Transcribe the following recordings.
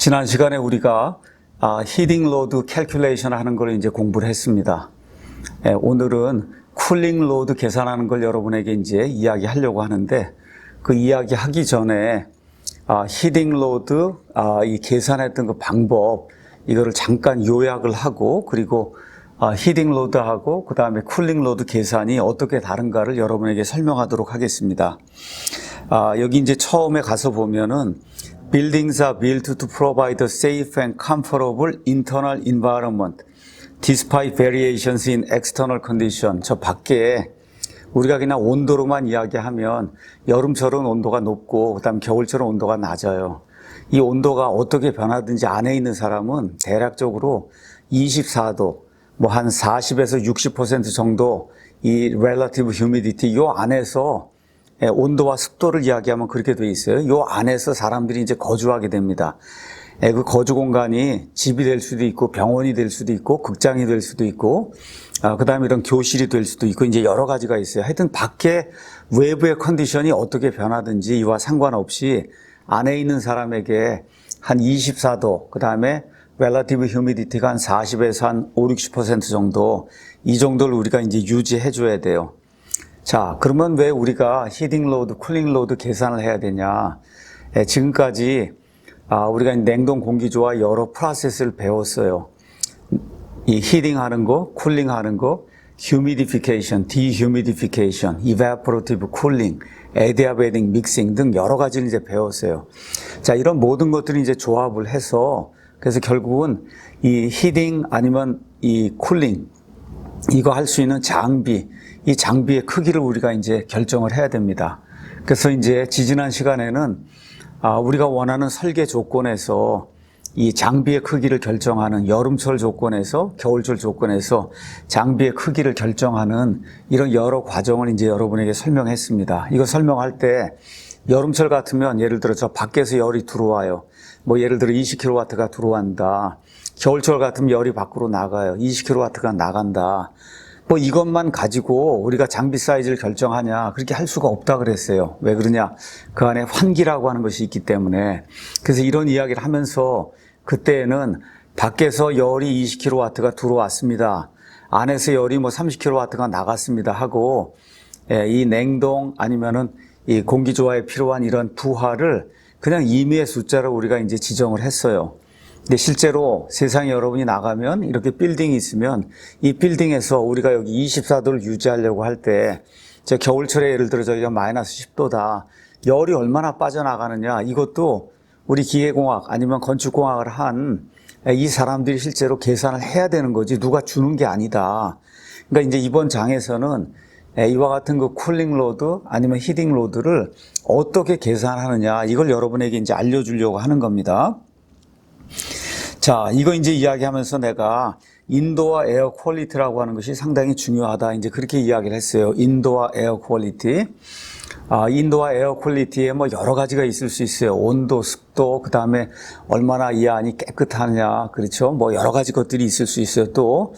지난 시간에 우리가 히팅 로드 캘큘레이션 하는 걸 이제 공부를 했습니다. 오늘은 쿨링 로드 계산하는 걸 여러분에게 이제 이야기하려고 하는데, 그 이야기 하기 전에 히팅 로드 이 계산했던 그 방법, 이거를 잠깐 요약을 하고, 그리고 히팅 로드하고 그 다음에 쿨링 로드 계산이 어떻게 다른가를 여러분에게 설명하도록 하겠습니다. 여기 이제 처음에 가서 보면은 Buildings are built to provide a safe and comfortable internal environment despite variations in external condition. 저 밖에 우리가 그냥 온도로만 이야기하면 여름철은 온도가 높고 그다음 겨울철은 온도가 낮아요. 이 온도가 어떻게 변하든지 안에 있는 사람은 대략적으로 24도, 뭐 한 40에서 60% 정도 이 relative humidity 요 안에서 온도와 습도를 이야기하면 그렇게 돼 있어요. 요 안에서 사람들이 이제 거주하게 됩니다. 그 거주 공간이 집이 될 수도 있고 병원이 될 수도 있고 극장이 될 수도 있고 그다음에 이런 교실이 될 수도 있고 이제 여러 가지가 있어요. 하여튼 밖에 외부의 컨디션이 어떻게 변하든지 이와 상관없이 안에 있는 사람에게 한 24도, 그다음에 relative humidity가 한 40에서 한 5, 60% 정도, 이 정도를 우리가 이제 유지해 줘야 돼요. 자, 그러면 왜 우리가 히팅 로드, 쿨링 로드 계산을 해야 되냐? 지금까지 우리가 냉동 공기조와 여러 프로세스를 배웠어요. 이 히팅 하는 거, 쿨링 하는 거, humidification, dehumidification, evaporative cooling, adiabating, mixing 등 여러 가지를 이제 배웠어요. 자, 이런 모든 것들을 이제 조합을 해서, 그래서 결국은 이 히팅 아니면 이 쿨링, 이거 할 수 있는 장비, 이 장비의 크기를 우리가 이제 결정을 해야 됩니다. 그래서 이제 지지난 시간에는 우리가 원하는 설계 조건에서 이 장비의 크기를 결정하는, 여름철 조건에서 겨울철 조건에서 장비의 크기를 결정하는 이런 여러 과정을 이제 여러분에게 설명했습니다. 이거 설명할 때 여름철 같으면 예를 들어 저 밖에서 열이 들어와요. 뭐 예를 들어 20kW가 들어간다. 겨울철 같으면 열이 밖으로 나가요. 20kW가 나간다. 뭐 이것만 가지고 우리가 장비 사이즈를 결정하냐, 그렇게 할 수가 없다 그랬어요. 왜 그러냐? 그 안에 환기라고 하는 것이 있기 때문에. 그래서 이런 이야기를 하면서 그때는 밖에서 열이 20kW가 들어왔습니다. 안에서 열이 뭐 30kW가 나갔습니다 하고, 이 냉동 아니면은 이 공기조화에 필요한 이런 부하를 그냥 임의의 숫자로 우리가 이제 지정을 했어요. 근데 실제로 세상에 여러분이 나가면 이렇게 빌딩이 있으면 이 빌딩에서 우리가 여기 24도를 유지하려고 할 때, 저 겨울철에 예를 들어 저희가 마이너스 10도다. 열이 얼마나 빠져나가느냐. 이것도 우리 기계공학 아니면 건축공학을 한 이 사람들이 실제로 계산을 해야 되는 거지 누가 주는 게 아니다. 그러니까 이제 이번 장에서는 이와 같은 그 쿨링 로드 아니면 히팅 로드를 어떻게 계산하느냐, 이걸 여러분에게 이제 알려주려고 하는 겁니다. 자, 이거 이제 이야기하면서 내가 인도어 에어 퀄리티라고 하는 것이 상당히 중요하다, 이제 그렇게 이야기를 했어요. 인도어 에어 퀄리티. 인도어 에어 퀄리티에 뭐 여러 가지가 있을 수 있어요. 온도, 습도, 그 다음에 얼마나 이 안이 깨끗하냐, 그렇죠? 뭐 여러 가지 것들이 있을 수 있어요. 또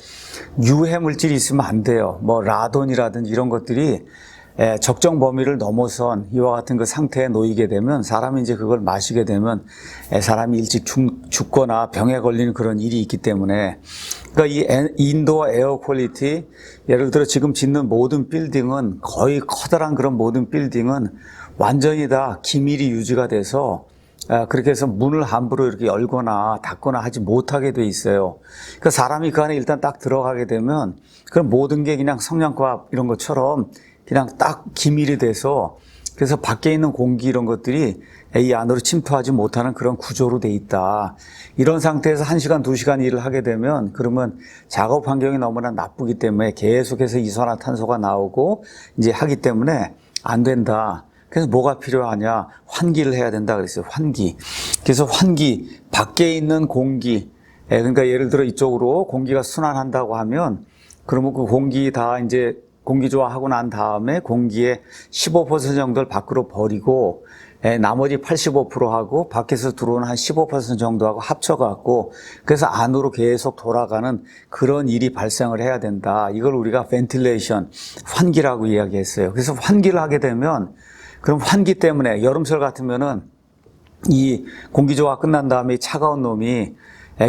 유해 물질이 있으면 안 돼요. 뭐 라돈이라든지 이런 것들이 적정 범위를 넘어선 이와 같은 그 상태에 놓이게 되면, 사람이 이제 그걸 마시게 되면 사람이 일찍 죽거나 병에 걸리는 그런 일이 있기 때문에, 그러니까 이 인도어 에어 퀄리티, 예를 들어 지금 짓는 모든 빌딩은, 거의 커다란 그런 모든 빌딩은 완전히 다 기밀이 유지가 돼서 그렇게 해서 문을 함부로 이렇게 열거나 닫거나 하지 못하게 돼 있어요. 그러니까 사람이 그 안에 일단 딱 들어가게 되면 그럼 모든 게 그냥 성냥갑 이런 것처럼 그냥 딱 기밀이 돼서, 그래서 밖에 있는 공기 이런 것들이 이 안으로 침투하지 못하는 그런 구조로 돼 있다. 이런 상태에서 1시간, 2시간 일을 하게 되면 그러면 작업 환경이 너무나 나쁘기 때문에 계속해서 이산화탄소가 나오고 이제 하기 때문에 안 된다. 그래서 뭐가 필요하냐? 환기를 해야 된다 그랬어요. 환기. 그래서 환기, 밖에 있는 공기. 그러니까 예를 들어 이쪽으로 공기가 순환한다고 하면, 그러면 그 공기 다 이제 공기조화하고 난 다음에 공기의 15% 정도를 밖으로 버리고 나머지 85%하고 밖에서 들어오는 한 15% 정도하고 합쳐갖고, 그래서 안으로 계속 돌아가는 그런 일이 발생을 해야 된다. 이걸 우리가 벤틸레이션, 환기라고 이야기했어요. 그래서 환기를 하게 되면, 그럼 환기 때문에 여름철 같으면은 이 공기조화 끝난 다음에 차가운 놈이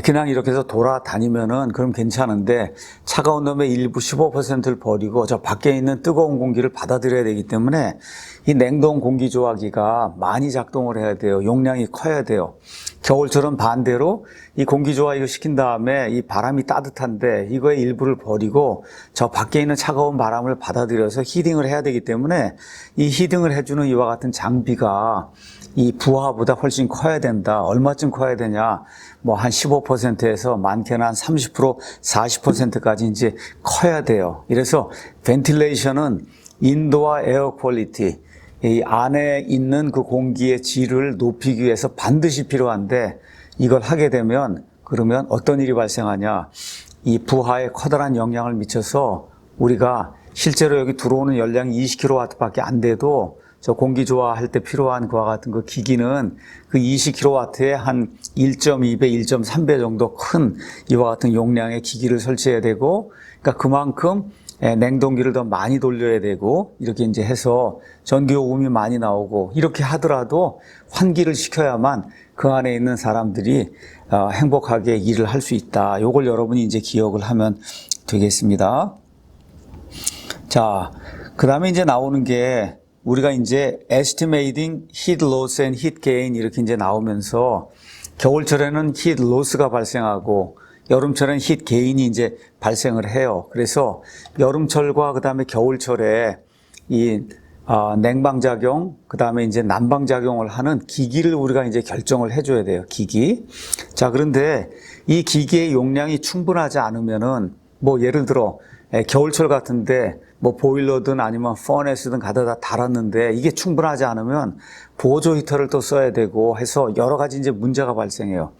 그냥 이렇게 해서 돌아다니면은 그럼 괜찮은데 차가운 놈의 일부 15%를 버리고 저 밖에 있는 뜨거운 공기를 받아들여야 되기 때문에 이 냉동 공기조화기가 많이 작동을 해야 돼요. 용량이 커야 돼요. 겨울처럼 반대로 이 공기조화 이거 시킨 다음에 이 바람이 따뜻한데 이거의 일부를 버리고 저 밖에 있는 차가운 바람을 받아들여서 히팅을 해야 되기 때문에 이 히팅을 해주는 이와 같은 장비가 이 부하보다 훨씬 커야 된다. 얼마쯤 커야 되냐? 뭐 한 15%에서 많게는 한 30%, 40%까지 이제 커야 돼요. 이래서 벤틸레이션은 인도어 에어 퀄리티, 이 안에 있는 그 공기의 질을 높이기 위해서 반드시 필요한데 이걸 하게 되면 그러면 어떤 일이 발생하냐? 이 부하에 커다란 영향을 미쳐서 우리가 실제로 여기 들어오는 열량이 20kW밖에 안 돼도 저 공기조화할 때 필요한 그와 같은 그 기기는 그 20kW에 한 1.2배, 1.3배 정도 큰 이와 같은 용량의 기기를 설치해야 되고, 그러니까 그만큼 냉동기를 더 많이 돌려야 되고, 이렇게 이제 해서 전기요금이 많이 나오고, 이렇게 하더라도 환기를 시켜야만 그 안에 있는 사람들이 행복하게 일을 할 수 있다. 요걸 여러분이 이제 기억을 하면 되겠습니다. 자, 그 다음에 이제 나오는 게 우리가 이제 estimating heat loss and heat gain 이렇게 이제 나오면서 겨울철에는 heat loss가 발생하고 여름철에는 heat gain이 이제 발생을 해요. 그래서 여름철과 그 다음에 겨울철에 이 냉방작용, 그 다음에 이제 난방작용을 하는 기기를 우리가 이제 결정을 해줘야 돼요. 기기. 자, 그런데 이 기기의 용량이 충분하지 않으면은 뭐 예를 들어 겨울철 같은데 뭐 보일러든 아니면 퍼네스든 가져다 달았는데 이게 충분하지 않으면 보조 히터를 또 써야 되고 해서 여러 가지 이제 문제가 발생해요.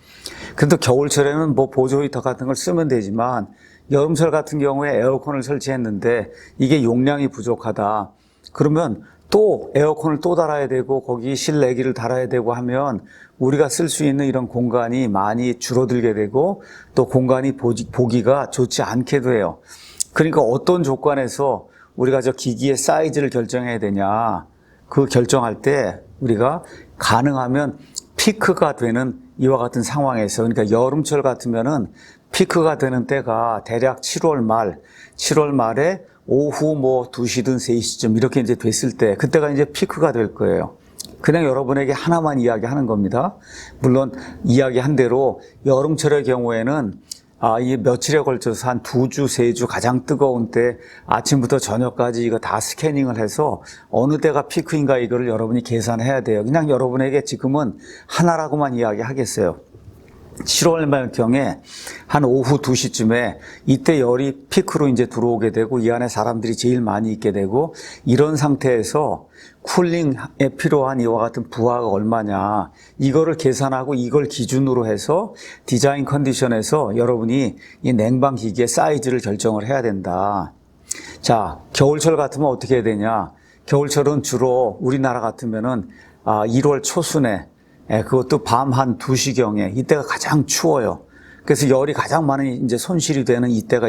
그래도 겨울철에는 뭐 보조 히터 같은 걸 쓰면 되지만 여름철 같은 경우에 에어컨을 설치했는데 이게 용량이 부족하다. 그러면 또 에어컨을 또 달아야 되고 거기 실내기를 달아야 되고 하면 우리가 쓸 수 있는 이런 공간이 많이 줄어들게 되고 또 공간이 보기가 좋지 않게 돼요. 그러니까 어떤 조건에서 우리가 저 기기의 사이즈를 결정해야 되냐. 그 결정할 때 우리가 가능하면 피크가 되는 이와 같은 상황에서, 그러니까 여름철 같으면은 피크가 되는 때가 대략 7월 말에 오후 뭐 2시든 3시쯤 이렇게 이제 됐을 때, 그때가 이제 피크가 될 거예요. 그냥 여러분에게 하나만 이야기하는 겁니다. 물론 이야기한 대로 여름철의 경우에는 이 며칠에 걸쳐서 한 2주, 3주 가장 뜨거운 때 아침부터 저녁까지 이거 다 스캐닝을 해서 어느 때가 피크인가 이거를 여러분이 계산해야 돼요. 그냥 여러분에게 지금은 하나라고만 이야기하겠어요. 7월 말경에 한 오후 2시쯤에 이때 열이 피크로 이제 들어오게 되고 이 안에 사람들이 제일 많이 있게 되고 이런 상태에서 쿨링에 필요한 이와 같은 부하가 얼마냐 이거를 계산하고 이걸 기준으로 해서 디자인 컨디션에서 여러분이 이 냉방 기기의 사이즈를 결정을 해야 된다. 자, 겨울철 같으면 어떻게 해야 되냐? 겨울철은 주로 우리나라 같으면은 1월 초순에 그것도 밤 한 2시경에 이때가 가장 추워요. 그래서 열이 가장 많은 이제 손실이 되는 이때가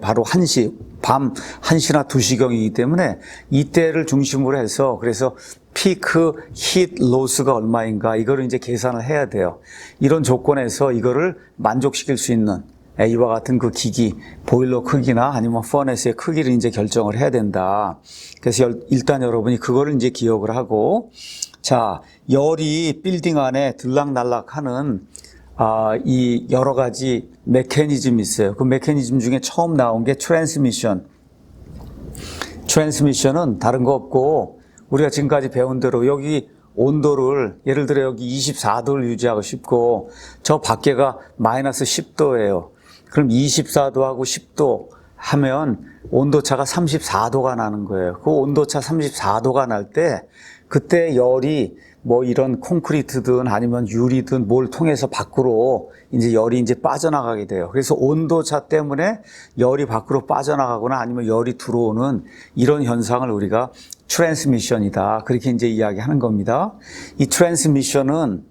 바로 1시, 밤 1시나 2시경이기 때문에 이때를 중심으로 해서 그래서 피크 히트 로스가 얼마인가 이거를 이제 계산을 해야 돼요. 이런 조건에서 이거를 만족시킬 수 있는 이와 같은 그 기기, 보일러 크기나 아니면 퍼네스의 크기를 이제 결정을 해야 된다. 그래서 일단 여러분이 그거를 이제 기억을 하고, 자, 열이 빌딩 안에 들락날락하는 이 여러 가지 메커니즘이 있어요. 그 메커니즘 중에 처음 나온 게 트랜스미션. 트랜스미션은 다른 거 없고 우리가 지금까지 배운 대로 여기 온도를 예를 들어 여기 24도를 유지하고 싶고 저 밖에가 마이너스 10도예요. 그럼 24도하고 10도 하면 온도차가 34도가 나는 거예요. 그 온도차 34도가 날 때 그때 열이 뭐 이런 콘크리트든 아니면 유리든 뭘 통해서 밖으로 이제 열이 이제 빠져나가게 돼요. 그래서 온도차 때문에 열이 밖으로 빠져나가거나 아니면 열이 들어오는 이런 현상을 우리가 트랜스미션이다. 그렇게 이제 이야기하는 겁니다. 이 트랜스미션은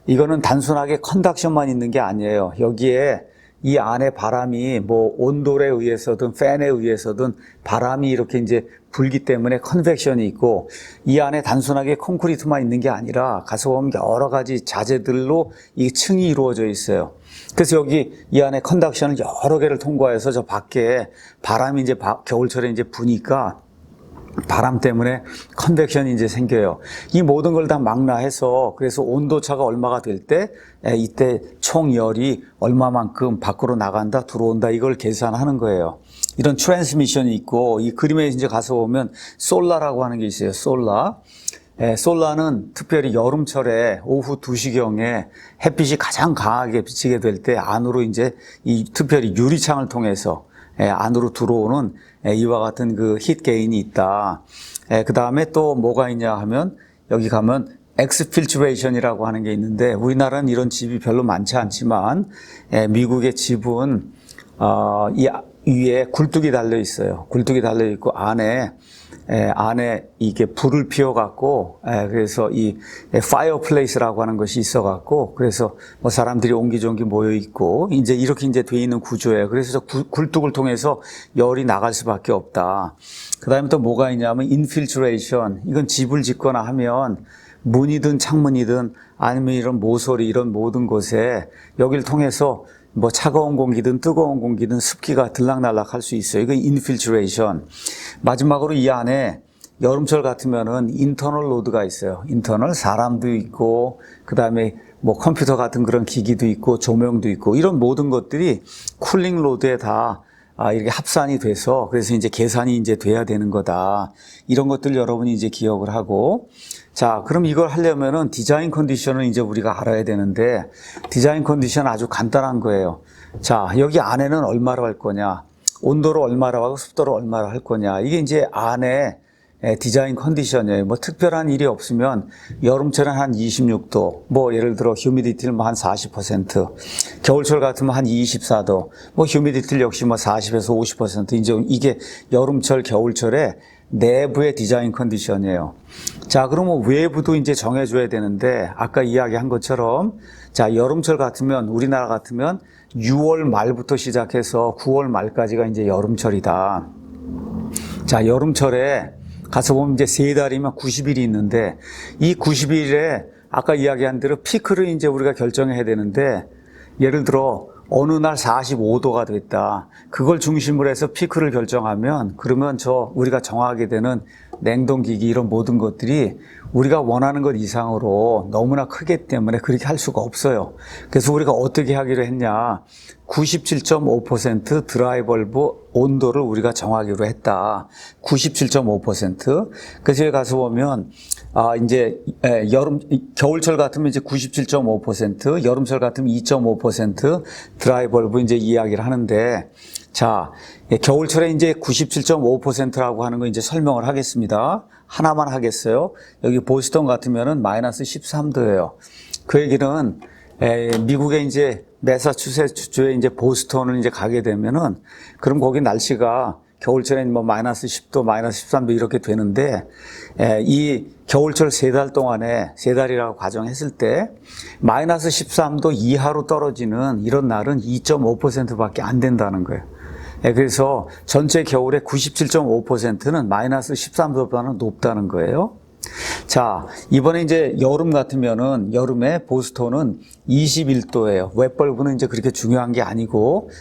이거는 단순하게 컨덕션만 있는 게 아니에요. 여기에 이 안에 바람이 뭐 온돌에 의해서든 팬에 의해서든 바람이 이렇게 이제 불기 때문에 컨벡션이 있고 이 안에 단순하게 콘크리트만 있는 게 아니라 가서 보면 여러 가지 자재들로 이 층이 이루어져 있어요. 그래서 여기 이 안에 컨덕션을 여러 개를 통과해서 저 밖에 바람이 이제 겨울철에 이제 부니까 바람 때문에 컨벡션이 이제 생겨요. 이 모든 걸 다 망라해서 그래서 온도차가 얼마가 될 때 이때 총 열이 얼마만큼 밖으로 나간다 들어온다 이걸 계산하는 거예요. 이런 트랜스미션이 있고 이 그림에 이제 가서 보면 솔라라고 하는 게 있어요. 솔라. 솔라는 특별히 여름철에 오후 2시경에 햇빛이 가장 강하게 비치게 될 때 안으로 이제 이 특별히 유리창을 통해서 안으로 들어오는 이와 같은 그 히트 게인이 있다. 그 다음에 또 뭐가 있냐 하면 여기 가면 엑스필트레이션이라고 하는 게 있는데 우리나라는 이런 집이 별로 많지 않지만 미국의 집은 이 위에 굴뚝이 달려 있어요. 굴뚝이 달려 있고 안에 이게 불을 피워갖고, 그래서 이 파이어플레이스라고 하는 것이 있어갖고, 그래서 뭐 사람들이 옹기종기 모여있고, 이제 이렇게 이제 돼 있는 구조예요. 그래서 저 굴뚝을 통해서 열이 나갈 수밖에 없다. 그 다음에 또 뭐가 있냐면, 인필트레이션. 이건 집을 짓거나 하면, 문이든 창문이든 아니면 이런 모서리, 이런 모든 곳에 여기를 통해서 뭐 차가운 공기든 뜨거운 공기든 습기가 들락날락 할 수 있어요. 이건 인필트레이션. 마지막으로 이 안에 여름철 같으면은 인터널 로드가 있어요. 인터널 사람도 있고 그다음에 뭐 컴퓨터 같은 그런 기기도 있고 조명도 있고 이런 모든 것들이 쿨링 로드에 다 이렇게 합산이 돼서 그래서 이제 계산이 이제 돼야 되는 거다. 이런 것들 여러분이 이제 기억을 하고 자, 그럼 이걸 하려면은 디자인 컨디션을 이제 우리가 알아야 되는데 디자인 컨디션 아주 간단한 거예요. 자, 여기 안에는 얼마로 할 거냐? 온도를 얼마로 하고 습도를 얼마로 할 거냐? 이게 이제 안에 디자인 컨디션이에요. 뭐 특별한 일이 없으면 여름철은 한 26도, 뭐 예를 들어 휴미디티를 뭐 한 40%, 겨울철 같으면 한 24도, 뭐 휴미디티 역시 뭐 40에서 50%, 이제 이게 여름철, 겨울철에 내부의 디자인 컨디션이에요. 자, 그러면 외부도 이제 정해줘야 되는데 아까 이야기한 것처럼 자, 여름철 같으면 우리나라 같으면 6월 말부터 시작해서 9월 말까지가 이제 여름철이다. 자, 여름철에 가서 보면 이제 3달이면 90일이 있는데 이 90일에 아까 이야기한 대로 피크를 이제 우리가 결정해야 되는데 예를 들어 어느 날 45도가 됐다. 그걸 중심으로 해서 피크를 결정하면 그러면 우리가 정하게 되는 냉동기기 이런 모든 것들이 우리가 원하는 것 이상으로 너무나 크기 때문에 그렇게 할 수가 없어요. 그래서 우리가 어떻게 하기로 했냐. 97.5% 드라이벌브 온도를 우리가 정하기로 했다. 97.5%. 그래서 여기 가서 보면 이제 겨울철 같으면 이제 97.5%, 여름철 같으면 2.5% 드라이벌브 이제 이야기를 하는데 자, 겨울철에 이제 97.5%라고 하는 거 이제 설명을 하겠습니다. 하나만 하겠어요. 여기 보스턴 같으면은 마이너스 13도예요. 그 얘기는 미국의 이제 매사추세츠주에 이제 보스턴을 이제 가게 되면은 그럼 거기 날씨가 겨울철엔 뭐 마이너스 10도, 마이너스 13도 이렇게 되는데 이 겨울철 3달 동안에 3달이라고 가정했을 때 마이너스 13도 이하로 떨어지는 이런 날은 2.5%밖에 안 된다는 거예요. 그래서 전체 겨울에 97.5%는 마이너스 13도보다는 높다는 거예요. 자, 이번에 이제 여름 같으면은 여름에 보스턴은 21도예요. 웹벌브는 이제 그렇게 중요한 게 아니고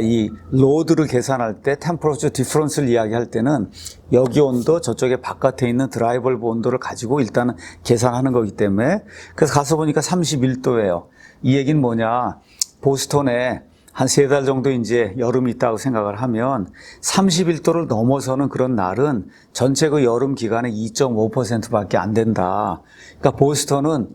이 로드를 계산할 때 템퍼러처 디퍼런스를 이야기할 때는 여기 온도 저쪽에 바깥에 있는 드라이벌브 온도를 가지고 일단은 계산하는 거기 때문에 그래서 가서 보니까 31도예요. 이 얘기는 뭐냐? 보스턴에 한 3달 정도 이제 여름이 있다고 생각을 하면 31도를 넘어서는 그런 날은 전체 그 여름 기간의 2.5%밖에 안 된다. 그러니까 보스턴은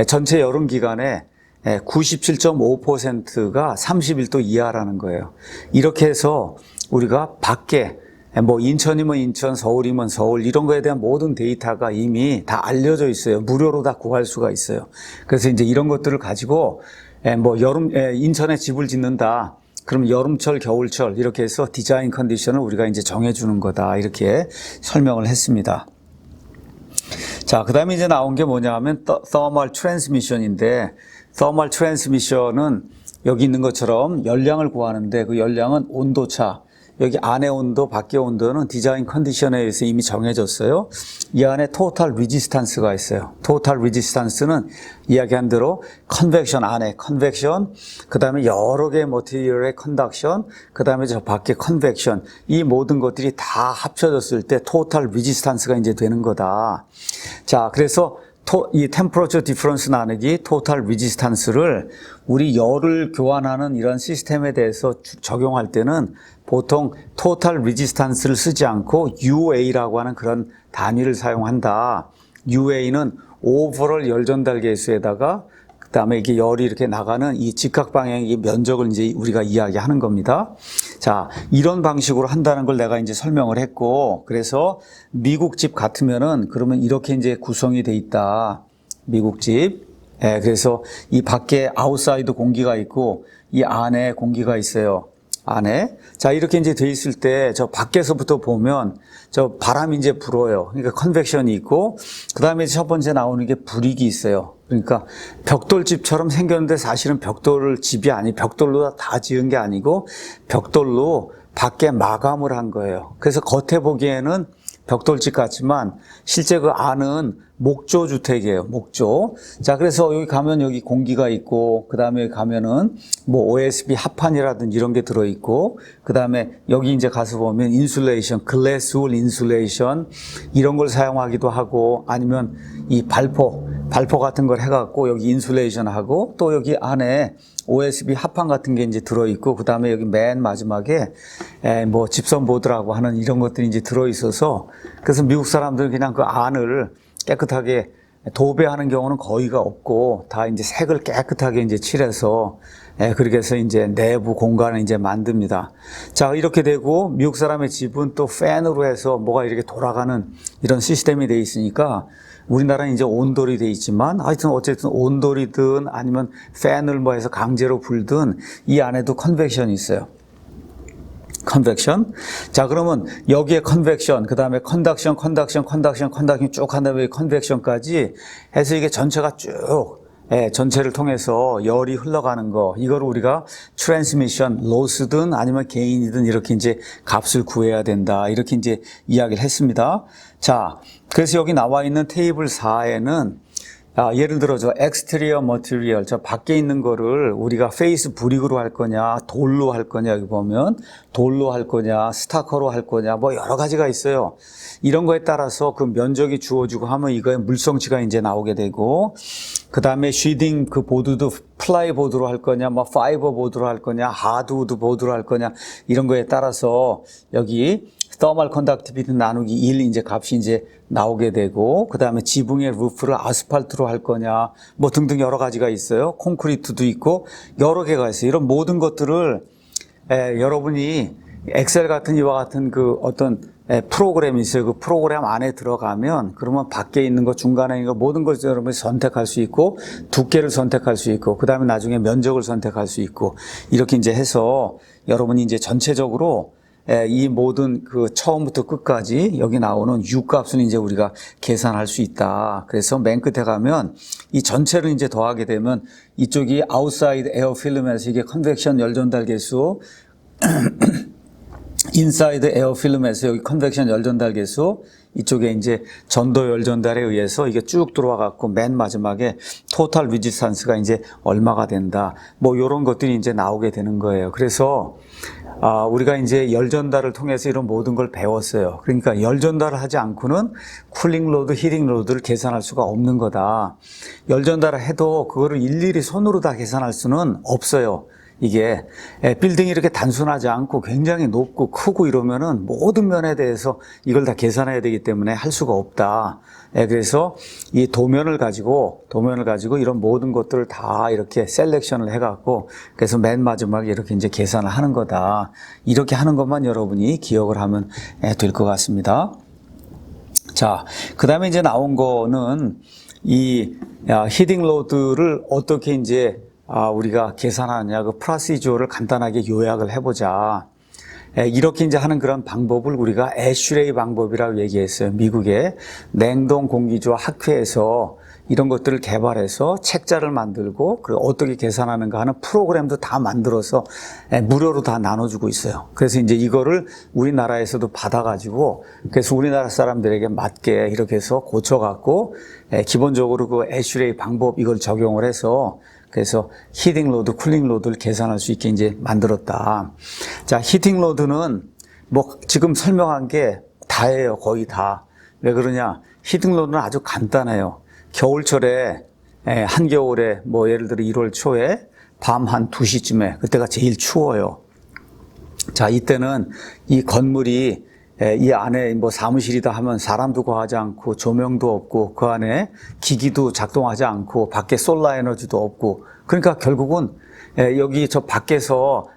전체 여름 기간에 97.5%가 31도 이하라는 거예요. 이렇게 해서 우리가 밖에 뭐 인천이면 인천, 서울이면 서울 이런 거에 대한 모든 데이터가 이미 다 알려져 있어요. 무료로 다 구할 수가 있어요. 그래서 이제 이런 것들을 가지고 뭐 인천에 집을 짓는다. 그럼 여름철, 겨울철 이렇게 해서 디자인 컨디션을 우리가 이제 정해주는 거다. 이렇게 설명을 했습니다. 자, 그 다음에 이제 나온 게 뭐냐 하면 thermal transmission인데 thermal transmission은 여기 있는 것처럼 열량을 구하는데 그 열량은 온도차, 여기 안의 온도, 밖의 온도는 디자인 컨디션에 의해서 이미 정해졌어요. 이 안에 토탈 레지스탄스가 있어요. 토탈 레지스탄스는 이야기한 대로 컨벡션 안에 컨벡션, 그 다음에 여러 개의 머티리얼의 컨덕션, 그 다음에 저 밖의 컨벡션, 이 모든 것들이 다 합쳐졌을 때 토탈 레지스탄스가 이제 되는 거다. 자, 그래서 이 템퍼러처 디퍼런스 나누기 토탈 레지스탄스를 우리 열을 교환하는 이런 시스템에 대해서 적용할 때는 보통 토탈 레지스탄스를 쓰지 않고 UA라고 하는 그런 단위를 사용한다. UA는 오버롤 열 전달 계수에다가 그다음에 이게 열이 이렇게 나가는 이 직각 방향의 면적을 이제 우리가 이야기하는 겁니다. 자, 이런 방식으로 한다는 걸 내가 이제 설명을 했고, 그래서 미국 집 같으면은 그러면 이렇게 이제 구성이 돼 있다. 미국 집. 예, 그래서 이 밖에 아웃사이드 공기가 있고 이 안에 공기가 있어요. 안에. 자, 이렇게 이제 돼 있을 때 저 밖에서부터 보면 저 바람이 이제 불어요. 그러니까 컨벡션이 있고, 그 다음에 첫 번째 나오는 게 불익이 있어요. 그러니까 벽돌집처럼 생겼는데 사실은 벽돌 집이 벽돌로 다 지은 게 아니고 벽돌로 밖에 마감을 한 거예요. 그래서 겉에 보기에는 벽돌집 같지만 실제 그 안은 목조 주택이에요. 목조. 자, 그래서 여기 가면 여기 공기가 있고, 그 다음에 가면은 뭐 OSB 합판이라든지 이런 게 들어있고, 그 다음에 여기 이제 가서 보면 인슐레이션, 글래스울 인슐레이션 이런 걸 사용하기도 하고, 아니면 이 발포 같은 걸 해갖고 여기 인슐레이션 하고, 또 여기 안에 OSB 합판 같은 게 이제 들어있고, 그 다음에 여기 맨 마지막에 뭐 집선 보드라고 하는 이런 것들이 이제 들어있어서, 그래서 미국 사람들은 그냥 그 안을 깨끗하게 도배하는 경우는 거의가 없고, 다 이제 색을 깨끗하게 이제 칠해서, 그렇게 해서 이제 내부 공간을 이제 만듭니다. 자, 이렇게 되고, 미국 사람의 집은 또 팬으로 해서 뭐가 이렇게 돌아가는 이런 시스템이 돼 있으니까, 우리나라는 이제 온돌이 돼 있지만, 하여튼 어쨌든 온돌이든 아니면 팬을 뭐 해서 강제로 불든 이 안에도 컨벡션이 있어요. 컨벡션. 자, 그러면 여기에 컨벡션, 그 다음에 컨덕션 쭉 한 다음에 컨벡션까지 해서 이게 전체가 쭉, 전체를 통해서 열이 흘러가는 거, 이걸 우리가 트랜스미션, 로스든 아니면 게인이든 이렇게 이제 값을 구해야 된다. 이렇게 이제 이야기를 했습니다. 자, 그래서 여기 나와 있는 테이블 4에는 예를 들어 저 exterior material, 저 밖에 있는 거를 우리가 페이스 브릭으로 할 거냐, 돌로 할 거냐, 여기 보면 돌로 할 거냐, 스타커로 할 거냐, 뭐 여러 가지가 있어요. 이런 거에 따라서 그 면적이 주어지고 하면 이거의 물성치가 이제 나오게 되고, 그 다음에 쉬딩 그 보드도 플라이 보드로 할 거냐, 뭐 파이버 보드로 할 거냐, 하드우드 보드로 할 거냐, 이런 거에 따라서 여기 thermal conductivity 나누기 1 이제 값이 이제 나오게 되고, 그 다음에 지붕의 루프를 아스팔트로 할 거냐, 뭐 등등 여러 가지가 있어요. 콘크리트도 있고 여러 개가 있어요. 이런 모든 것들을 여러분이 엑셀 같은 이와 같은 그 어떤 프로그램이 있어요. 그 프로그램 안에 들어가면 그러면 밖에 있는 거, 중간에 있는 거 모든 것을 여러분이 선택할 수 있고, 두께를 선택할 수 있고, 그 다음에 나중에 면적을 선택할 수 있고, 이렇게 이제 해서 여러분이 이제 전체적으로 이 모든 그 처음부터 끝까지 여기 나오는 U 값은 이제 우리가 계산할 수 있다. 그래서 맨 끝에 가면 이 전체를 이제 더하게 되면 이쪽이 outside air film에서 이게 컨벡션 열 전달 계수, inside air film에서 여기 컨벡션 열 전달 계수, 이쪽에 이제 전도 열 전달에 의해서 이게 쭉 들어와 갖고 맨 마지막에 토탈 레지스탄스가 이제 얼마가 된다. 뭐 이런 것들이 이제 나오게 되는 거예요. 그래서 우리가 이제 열 전달을 통해서 이런 모든 걸 배웠어요. 그러니까 열 전달을 하지 않고는 쿨링 로드, 히팅 로드를 계산할 수가 없는 거다. 열 전달을 해도 그거를 일일이 손으로 다 계산할 수는 없어요. 이게 빌딩이 이렇게 단순하지 않고 굉장히 높고 크고 이러면은 모든 면에 대해서 이걸 다 계산해야 되기 때문에 할 수가 없다. 그래서 이 도면을 가지고 이런 모든 것들을 다 이렇게 셀렉션을 해갖고, 그래서 맨 마지막에 이렇게 이제 계산을 하는 거다. 이렇게 하는 것만 여러분이 기억을 하면 될 것 같습니다. 자, 그 다음에 이제 나온 거는 이 히딩 로드를 어떻게 이제 우리가 계산하느냐, 그 프로시저를 간단하게 요약을 해보자. 이렇게 이제 하는 그런 방법을 우리가 애슐레이 방법이라고 얘기했어요. 미국의 냉동 공기조 학회에서 이런 것들을 개발해서 책자를 만들고 그리고 어떻게 계산하는가 하는 프로그램도 다 만들어서 무료로 다 나눠주고 있어요. 그래서 이제 이거를 우리나라에서도 받아가지고 그래서 우리나라 사람들에게 맞게 이렇게 해서 고쳐갖고 기본적으로 그 애슐레이 방법 이걸 적용을 해서 그래서 히팅 로드, 쿨링 로드를 계산할 수 있게 이제 만들었다. 자, 히팅 로드는 뭐 지금 설명한 게 다예요. 거의 다. 왜 그러냐? 히팅 로드는 아주 간단해요. 겨울철에 한겨울에 뭐 예를 들어 1월 초에 밤 한 2시쯤에 그때가 제일 추워요. 자, 이때는 이 건물이 이 안에 뭐 사무실이다 하면 사람도 거하지 않고 조명도 없고 그 안에 기기도 작동하지 않고 밖에 솔라 에너지도 없고 그러니까 결국은 여기 저 밖에서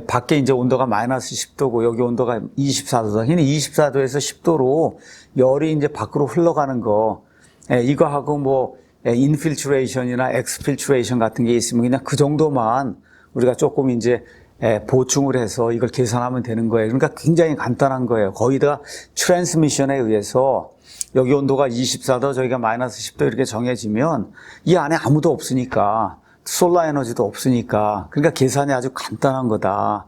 밖에 이제 온도가 마이너스 10도고 여기 온도가 24도다. 24도에서 10도로 열이 이제 밖으로 흘러가는 거 이거 하고 뭐 인필트레이션이나 엑스필트레이션 같은 게 있으면 그냥 그 정도만 우리가 조금 이제 보충을 해서 이걸 계산하면 되는 거예요. 그러니까 굉장히 간단한 거예요. 거의 다 트랜스미션에 의해서 여기 온도가 24도, 저기가 마이너스 10도 이렇게 정해지면 이 안에 아무도 없으니까 솔라 에너지도 없으니까 그러니까 계산이 아주 간단한 거다.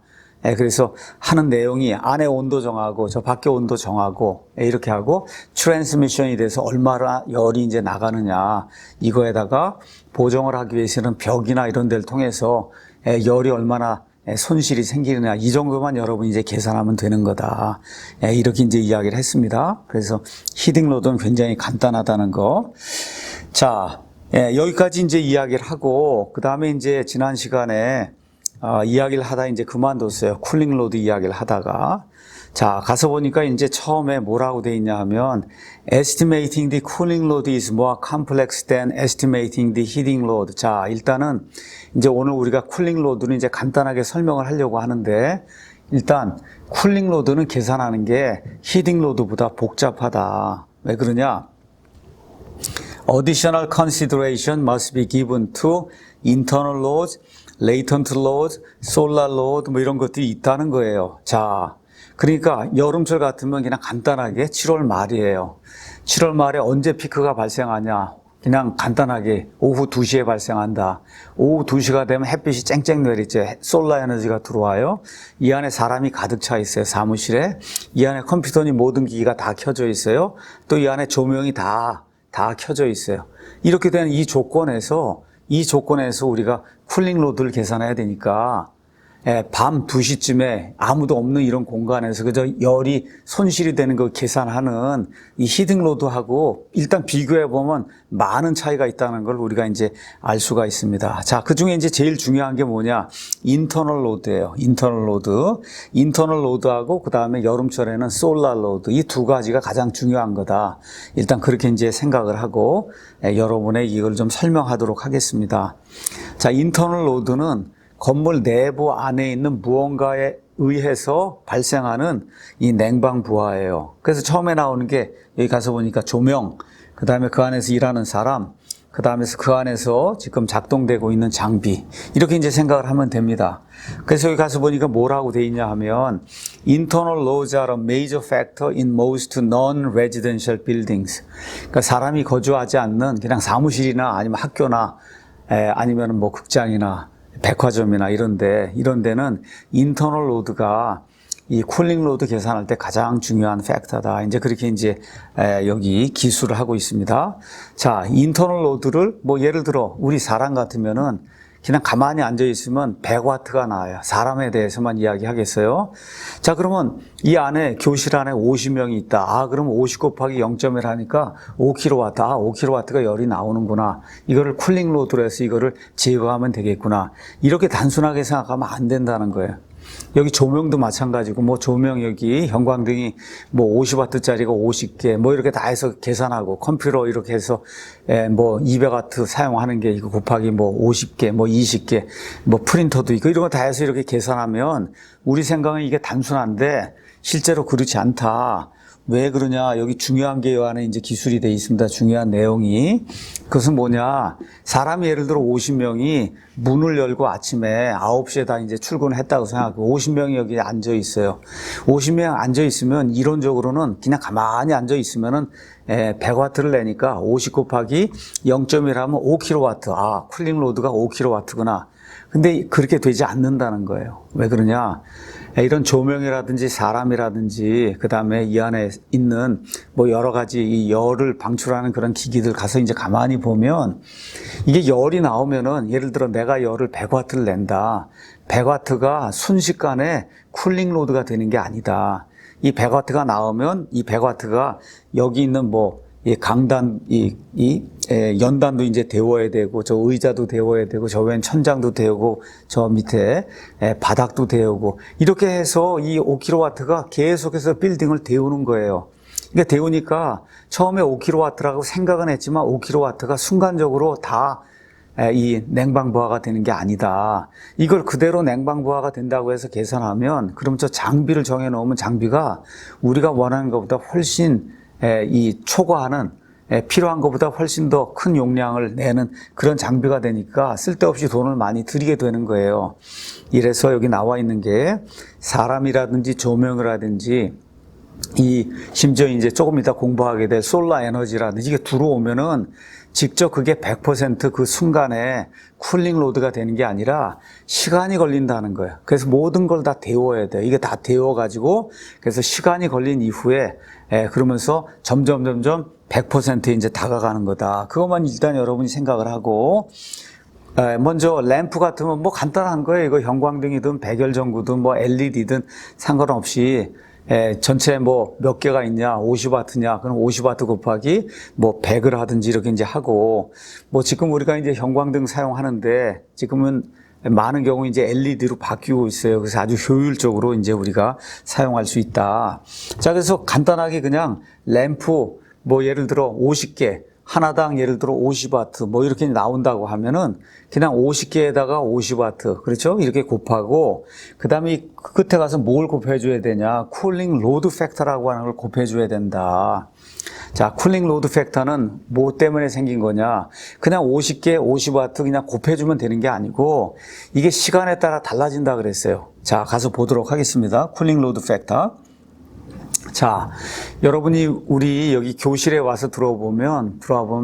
그래서 하는 내용이 안에 온도 정하고 저 밖에 온도 정하고 이렇게 하고 트랜스미션이 돼서 얼마나 열이 이제 나가느냐 이거에다가 보정을 하기 위해서는 벽이나 이런 데를 통해서 열이 얼마나 손실이 생기느냐 이 정도만 여러분이 이제 계산하면 되는 거다. 이렇게 이제 이야기를 했습니다. 그래서 히팅 로드는 굉장히 간단하다는 거. 자, 여기까지 이제 이야기를 하고 그 다음에 이제 지난 시간에 이야기를 하다 이제 그만뒀어요. 쿨링 로드 이야기를 하다가. 자, 가서 보니까 이제 처음에 뭐라고 돼 있냐 하면 estimating the cooling load is more complex than estimating the heating load. 자, 일단은 이제 오늘 우리가 쿨링 로드는 이제 간단하게 설명을 하려고 하는데 일단 쿨링 로드는 계산하는 게 히팅 로드보다 복잡하다. 왜 그러냐? Additional consideration must be given to internal loads, latent loads, solar load 뭐 이런 것들이 있다는 거예요. 자, 그러니까 여름철 같으면 그냥 간단하게 7월 말이에요. 7월 말에 언제 피크가 발생하냐? 그냥 간단하게 오후 2시에 발생한다. 오후 2시가 되면 햇빛이 쨍쨍 내리죠. 솔라 에너지가 들어와요. 이 안에 사람이 가득 차 있어요. 사무실에. 이 안에 컴퓨터니 모든 기기가 다 켜져 있어요. 또 이 안에 조명이 다 켜져 있어요. 이렇게 되는 이 조건에서 우리가 쿨링 로드를 계산해야 되니까 밤 2시쯤에 아무도 없는 이런 공간에서 그저 열이 손실이 되는 거 계산하는 이 히팅 로드하고 일단 비교해 보면 많은 차이가 있다는 걸 우리가 이제 알 수가 있습니다. 자, 그 중에 이제 제일 중요한 게 뭐냐? 인터널 로드예요. 인터널 로드. 인터널 로드하고 그 다음에 여름철에는 솔라 로드. 이 두 가지가 가장 중요한 거다. 일단 그렇게 이제 생각을 하고 여러분의 이걸 좀 설명하도록 하겠습니다. 자, 인터널 로드는 건물 내부 안에 있는 무언가에 의해서 발생하는 이 냉방 부하예요. 그래서 처음에 나오는 게 여기 가서 보니까 조명, 그 다음에 그 안에서 일하는 사람, 그 다음에서 그 안에서 지금 작동되고 있는 장비 이렇게 이제 생각을 하면 됩니다. 그래서 여기 가서 보니까 뭐라고 돼 있냐 하면 Internal loads are a major factor in most non-residential buildings. 그러니까 사람이 거주하지 않는 그냥 사무실이나 아니면 학교나 아니면 뭐 극장이나 백화점이나 이런 데는 인터널 로드가 이 쿨링 로드 계산할 때 가장 중요한 팩터다. 이제 그렇게 이제 여기 기술을 하고 있습니다. 자, 인터널 로드를 뭐 예를 들어 우리 사람 같으면은 그냥 가만히 앉아 있으면 100와트가 나와요. 사람에 대해서만 이야기하겠어요. 자, 그러면 이 안에 교실 안에 50명이 있다. 그럼 50 곱하기 0.1 하니까 5kW. 5kW가 열이 나오는구나. 이거를 쿨링 로드로 해서 이거를 제거하면 되겠구나. 이렇게 단순하게 생각하면 안 된다는 거예요. 여기 조명도 마찬가지고 뭐 조명 여기 형광등이 뭐 50W짜리가 50개 뭐 이렇게 다 해서 계산하고 컴퓨터 이렇게 해서 뭐 200W 사용하는 게 이거 곱하기 뭐 50개 뭐 20개 뭐 프린터도 있고 이런 거 다 해서 이렇게 계산하면 우리 생각은 이게 단순한데 실제로 그렇지 않다. 왜 그러냐? 여기 중요한 게 안에 이제 기술이 돼 있습니다. 중요한 내용이. 그것은 뭐냐? 사람이 예를 들어 50명이 문을 열고 아침에 9시에 다 이제 출근을 했다고 생각하고 50명이 여기 앉아 있어요. 50명 앉아 있으면 이론적으로는 그냥 가만히 앉아 있으면은 100와트를 내니까 50 곱하기 0.1 하면 5kW. 아, 쿨링 로드가 5kW구나. 근데 그렇게 되지 않는다는 거예요. 왜 그러냐? 이런 조명이라든지 사람이라든지 그다음에 이 안에 있는 뭐 여러 가지 이 열을 방출하는 그런 기기들 가서 이제 가만히 보면 이게 열이 나오면은 예를 들어 내가 열을 100와트를 낸다. 100와트가 순식간에 쿨링 로드가 되는 게 아니다. 이 100와트가 나오면 이 100와트가 여기 있는 뭐 이 강단, 연단도 이제 데워야 되고, 저 의자도 데워야 되고, 저 왼 천장도 데우고, 저 밑에 바닥도 데우고, 이렇게 해서 이 5kW가 계속해서 빌딩을 데우는 거예요. 그러니까 데우니까 처음에 5kW라고 생각은 했지만 5kW가 순간적으로 다 이 냉방부하가 되는 게 아니다. 이걸 그대로 냉방부하가 된다고 해서 계산하면, 그럼 저 장비를 정해 놓으면 장비가 우리가 원하는 것보다 훨씬 이 초과하는 필요한 것보다 훨씬 더 큰 용량을 내는 그런 장비가 되니까 쓸데없이 돈을 많이 들이게 되는 거예요. 이래서 여기 나와 있는 게 사람이라든지 조명이라든지 심지어 이제 조금 이따 공부하게 될 솔라 에너지라든지 이게 들어오면은 직접 그게 100% 그 순간에 쿨링 로드가 되는 게 아니라 시간이 걸린다는 거예요. 그래서 모든 걸 다 데워야 돼요. 이게 다 데워가지고 그래서 시간이 걸린 이후에 그러면서 점점 100%에 이제 다가가는 거다. 그것만 일단 여러분이 생각을 하고 먼저 램프 같으면 뭐 간단한 거예요. 이거 형광등이든 백열전구든 뭐 LED든 상관없이 전체 뭐 몇 개가 있냐, 50와트냐, 그럼 50와트 곱하기 뭐 100을 하든지 이렇게 이제 하고, 뭐 지금 우리가 이제 형광등 사용하는데 지금은 많은 경우 이제 LED로 바뀌고 있어요. 그래서 아주 효율적으로 이제 우리가 사용할 수 있다. 자, 그래서 간단하게 그냥 램프 뭐 예를 들어 50개, 하나당 예를 들어 50와트 뭐 이렇게 나온다고 하면은 그냥 50개에다가 50와트 그렇죠? 이렇게 곱하고 그다음에 그 끝에 가서 뭘 곱해줘야 되냐? 쿨링 로드 팩터라고 하는 걸 곱해줘야 된다. 자, 쿨링 로드 팩터는 뭐 때문에 생긴 거냐? 그냥 50개 50와트 그냥 곱해주면 되는 게 아니고 이게 시간에 따라 달라진다 그랬어요. 자, 가서 보도록 하겠습니다. 쿨링 로드 팩터. 자, 여러분이 우리 여기 교실에 와서 들어와 보면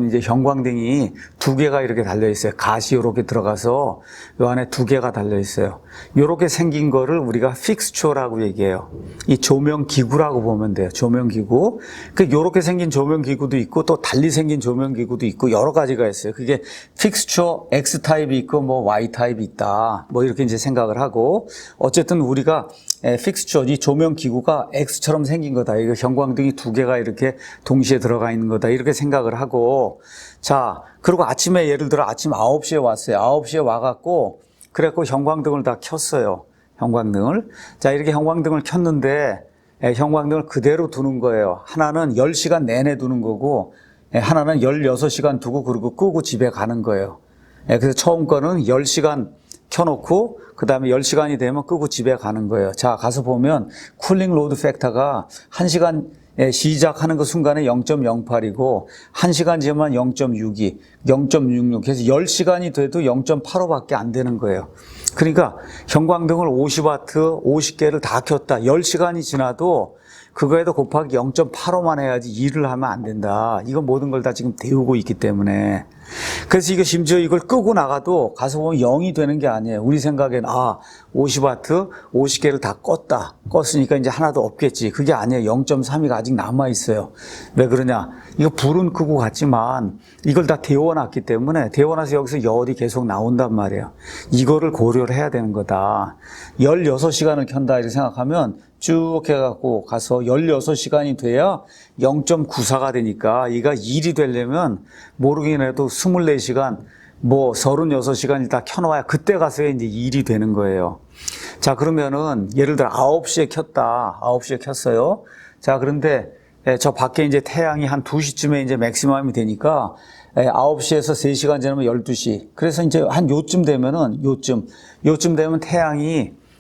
이제 형광등이 두 개가 이렇게 달려 있어요. 갓이 이렇게 들어가서 이 안에 두 개가 달려 있어요. 이렇게 생긴 거를 우리가 픽스처라고 얘기해요. 이 조명 기구라고 보면 돼요. 조명 기구. 이렇게 생긴 조명 기구도 있고 또 달리 생긴 조명 기구도 있고 여러 가지가 있어요. 그게 픽스처 X 타입이 있고 뭐 Y 타입이 있다. 뭐 이렇게 이제 생각을 하고 어쨌든 우리가 픽스처 이 조명 기구가 X처럼 생긴 거다. 이거 형광등이 두 개가 이렇게 동시에 들어가 있는 거다. 이렇게 생각을 하고 자, 그리고 아침에 예를 들어 아침 9시에 왔어요. 9시에 와갖고 그래갖고 형광등을 다 켰어요. 형광등을. 자, 이렇게 형광등을 켰는데 형광등을 그대로 두는 거예요. 하나는 10시간 내내 두는 거고 하나는 16시간 두고 그리고 끄고 집에 가는 거예요. 그래서 처음 거는 10시간 켜놓고 그 다음에 10시간이 되면 끄고 집에 가는 거예요. 자, 가서 보면 쿨링 로드 팩터가 1시간 시작하는 그 순간에 0.08이고 1시간 지나면 0.62, 0.66 그래서 10시간이 돼도 0.85밖에 안 되는 거예요. 그러니까 형광등을 50와트 50개를 다 켰다. 10시간이 지나도 그거에도 곱하기 0.85만 해야지 일을 하면 안 된다. 이건 모든 걸 다 지금 데우고 있기 때문에. 그래서 이거 심지어 이걸 끄고 나가도 가서 보면 0이 되는 게 아니에요. 우리 생각엔 50와트 50개를 다 껐으니까 이제 하나도 없겠지. 그게 아니에요. 0.32가 아직 남아 있어요. 왜 그러냐? 이거 불은 끄고 갔지만 이걸 다 데워놨기 때문에 데워놔서 여기서 열이 계속 나온단 말이에요. 이거를 고려를 해야 되는 거다. 16시간을 켠다 이렇게 생각하면 쭉 해갖고 가서 16시간이 돼야 0.94가 되니까 이가 1이 되려면 모르긴 해도 24시간 뭐 36시간을 다 켜놓아야 그때 가서 이제 1이 되는 거예요. 자, 그러면은 예를 들어 9시에 켰다. 9시에 켰어요. 자, 그런데 저 밖에 이제 태양이 한 2시쯤에 이제 맥시멈이 되니까 9시에서 3시간 지나면 12시. 그래서 이제 한 요쯤 되면은 요쯤 되면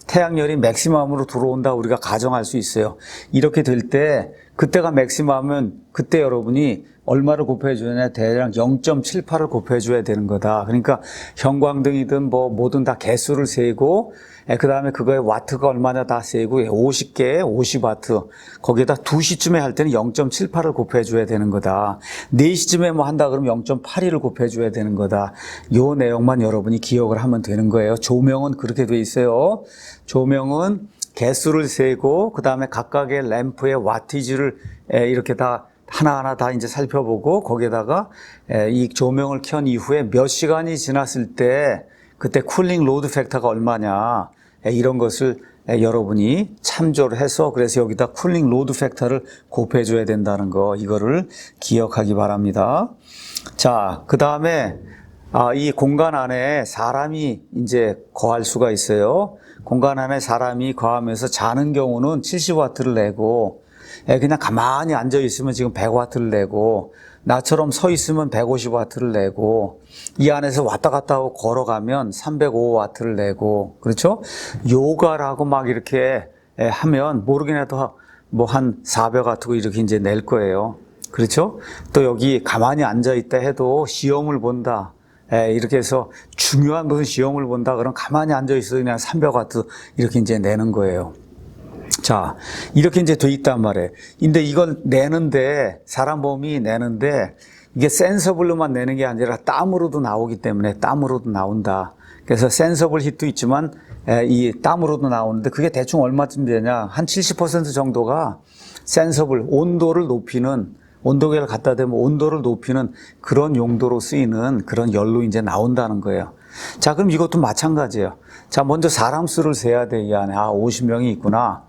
태양열이 맥시멈으로 들어온다 우리가 가정할 수 있어요. 이렇게 될 때 그때가 맥시멈은 그때 여러분이 얼마를 곱해주느냐, 대략 0.78을 곱해줘야 되는 거다. 그러니까 형광등이든 뭐든 다 개수를 세고, 그 다음에 그거에 와트가 얼마냐 다 세고, 50개에 50와트. 거기에다 2시쯤에 할 때는 0.78을 곱해줘야 되는 거다. 4시쯤에 뭐 한다 그러면 0.82를 곱해줘야 되는 거다. 요 내용만 여러분이 기억을 하면 되는 거예요. 조명은 그렇게 돼 있어요. 조명은 개수를 세고, 그 다음에 각각의 램프의 와티지를 이렇게 다 하나하나 다 이제 살펴보고, 거기에다가 이 조명을 켠 이후에 몇 시간이 지났을 때 그때 쿨링 로드 팩터가 얼마냐, 이런 것을 여러분이 참조를 해서, 그래서 여기다 쿨링 로드 팩터를 곱해줘야 된다는 거, 이거를 기억하기 바랍니다. 자, 그 다음에 이 공간 안에 사람이 이제 거할 수가 있어요. 공간 안에 사람이 거하면서 자는 경우는 70와트를 내고, 그냥 가만히 앉아 있으면 지금 100와트를 내고, 나처럼 서 있으면 150와트를 내고, 이 안에서 왔다 갔다 하고 걸어가면 305와트를 내고, 그렇죠? 요가라고 막 이렇게 하면 모르긴 해도 뭐 한 400와트 이렇게 이제 낼 거예요. 그렇죠? 또 여기 가만히 앉아 있다 해도 시험을 본다. 이렇게 해서 중요한 무슨 시험을 본다 그럼 가만히 앉아 있어 그냥 300와트 이렇게 이제 내는 거예요. 자, 이렇게 이제 돼 있단 말이에요. 근데 이걸 내는데, 사람 몸이 내는데, 이게 센서블로만 내는 게 아니라 땀으로도 나오기 때문에 땀으로도 나온다. 그래서 센서블 히트도 있지만, 이 땀으로도 나오는데, 그게 대충 얼마쯤 되냐. 한 70% 정도가 센서블, 온도를 높이는, 온도계를 갖다 대면 온도를 높이는 그런 용도로 쓰이는 그런 열로 이제 나온다는 거예요. 자, 그럼 이것도 마찬가지예요. 자, 먼저 사람 수를 세야 돼, 이 안에. 50명이 있구나.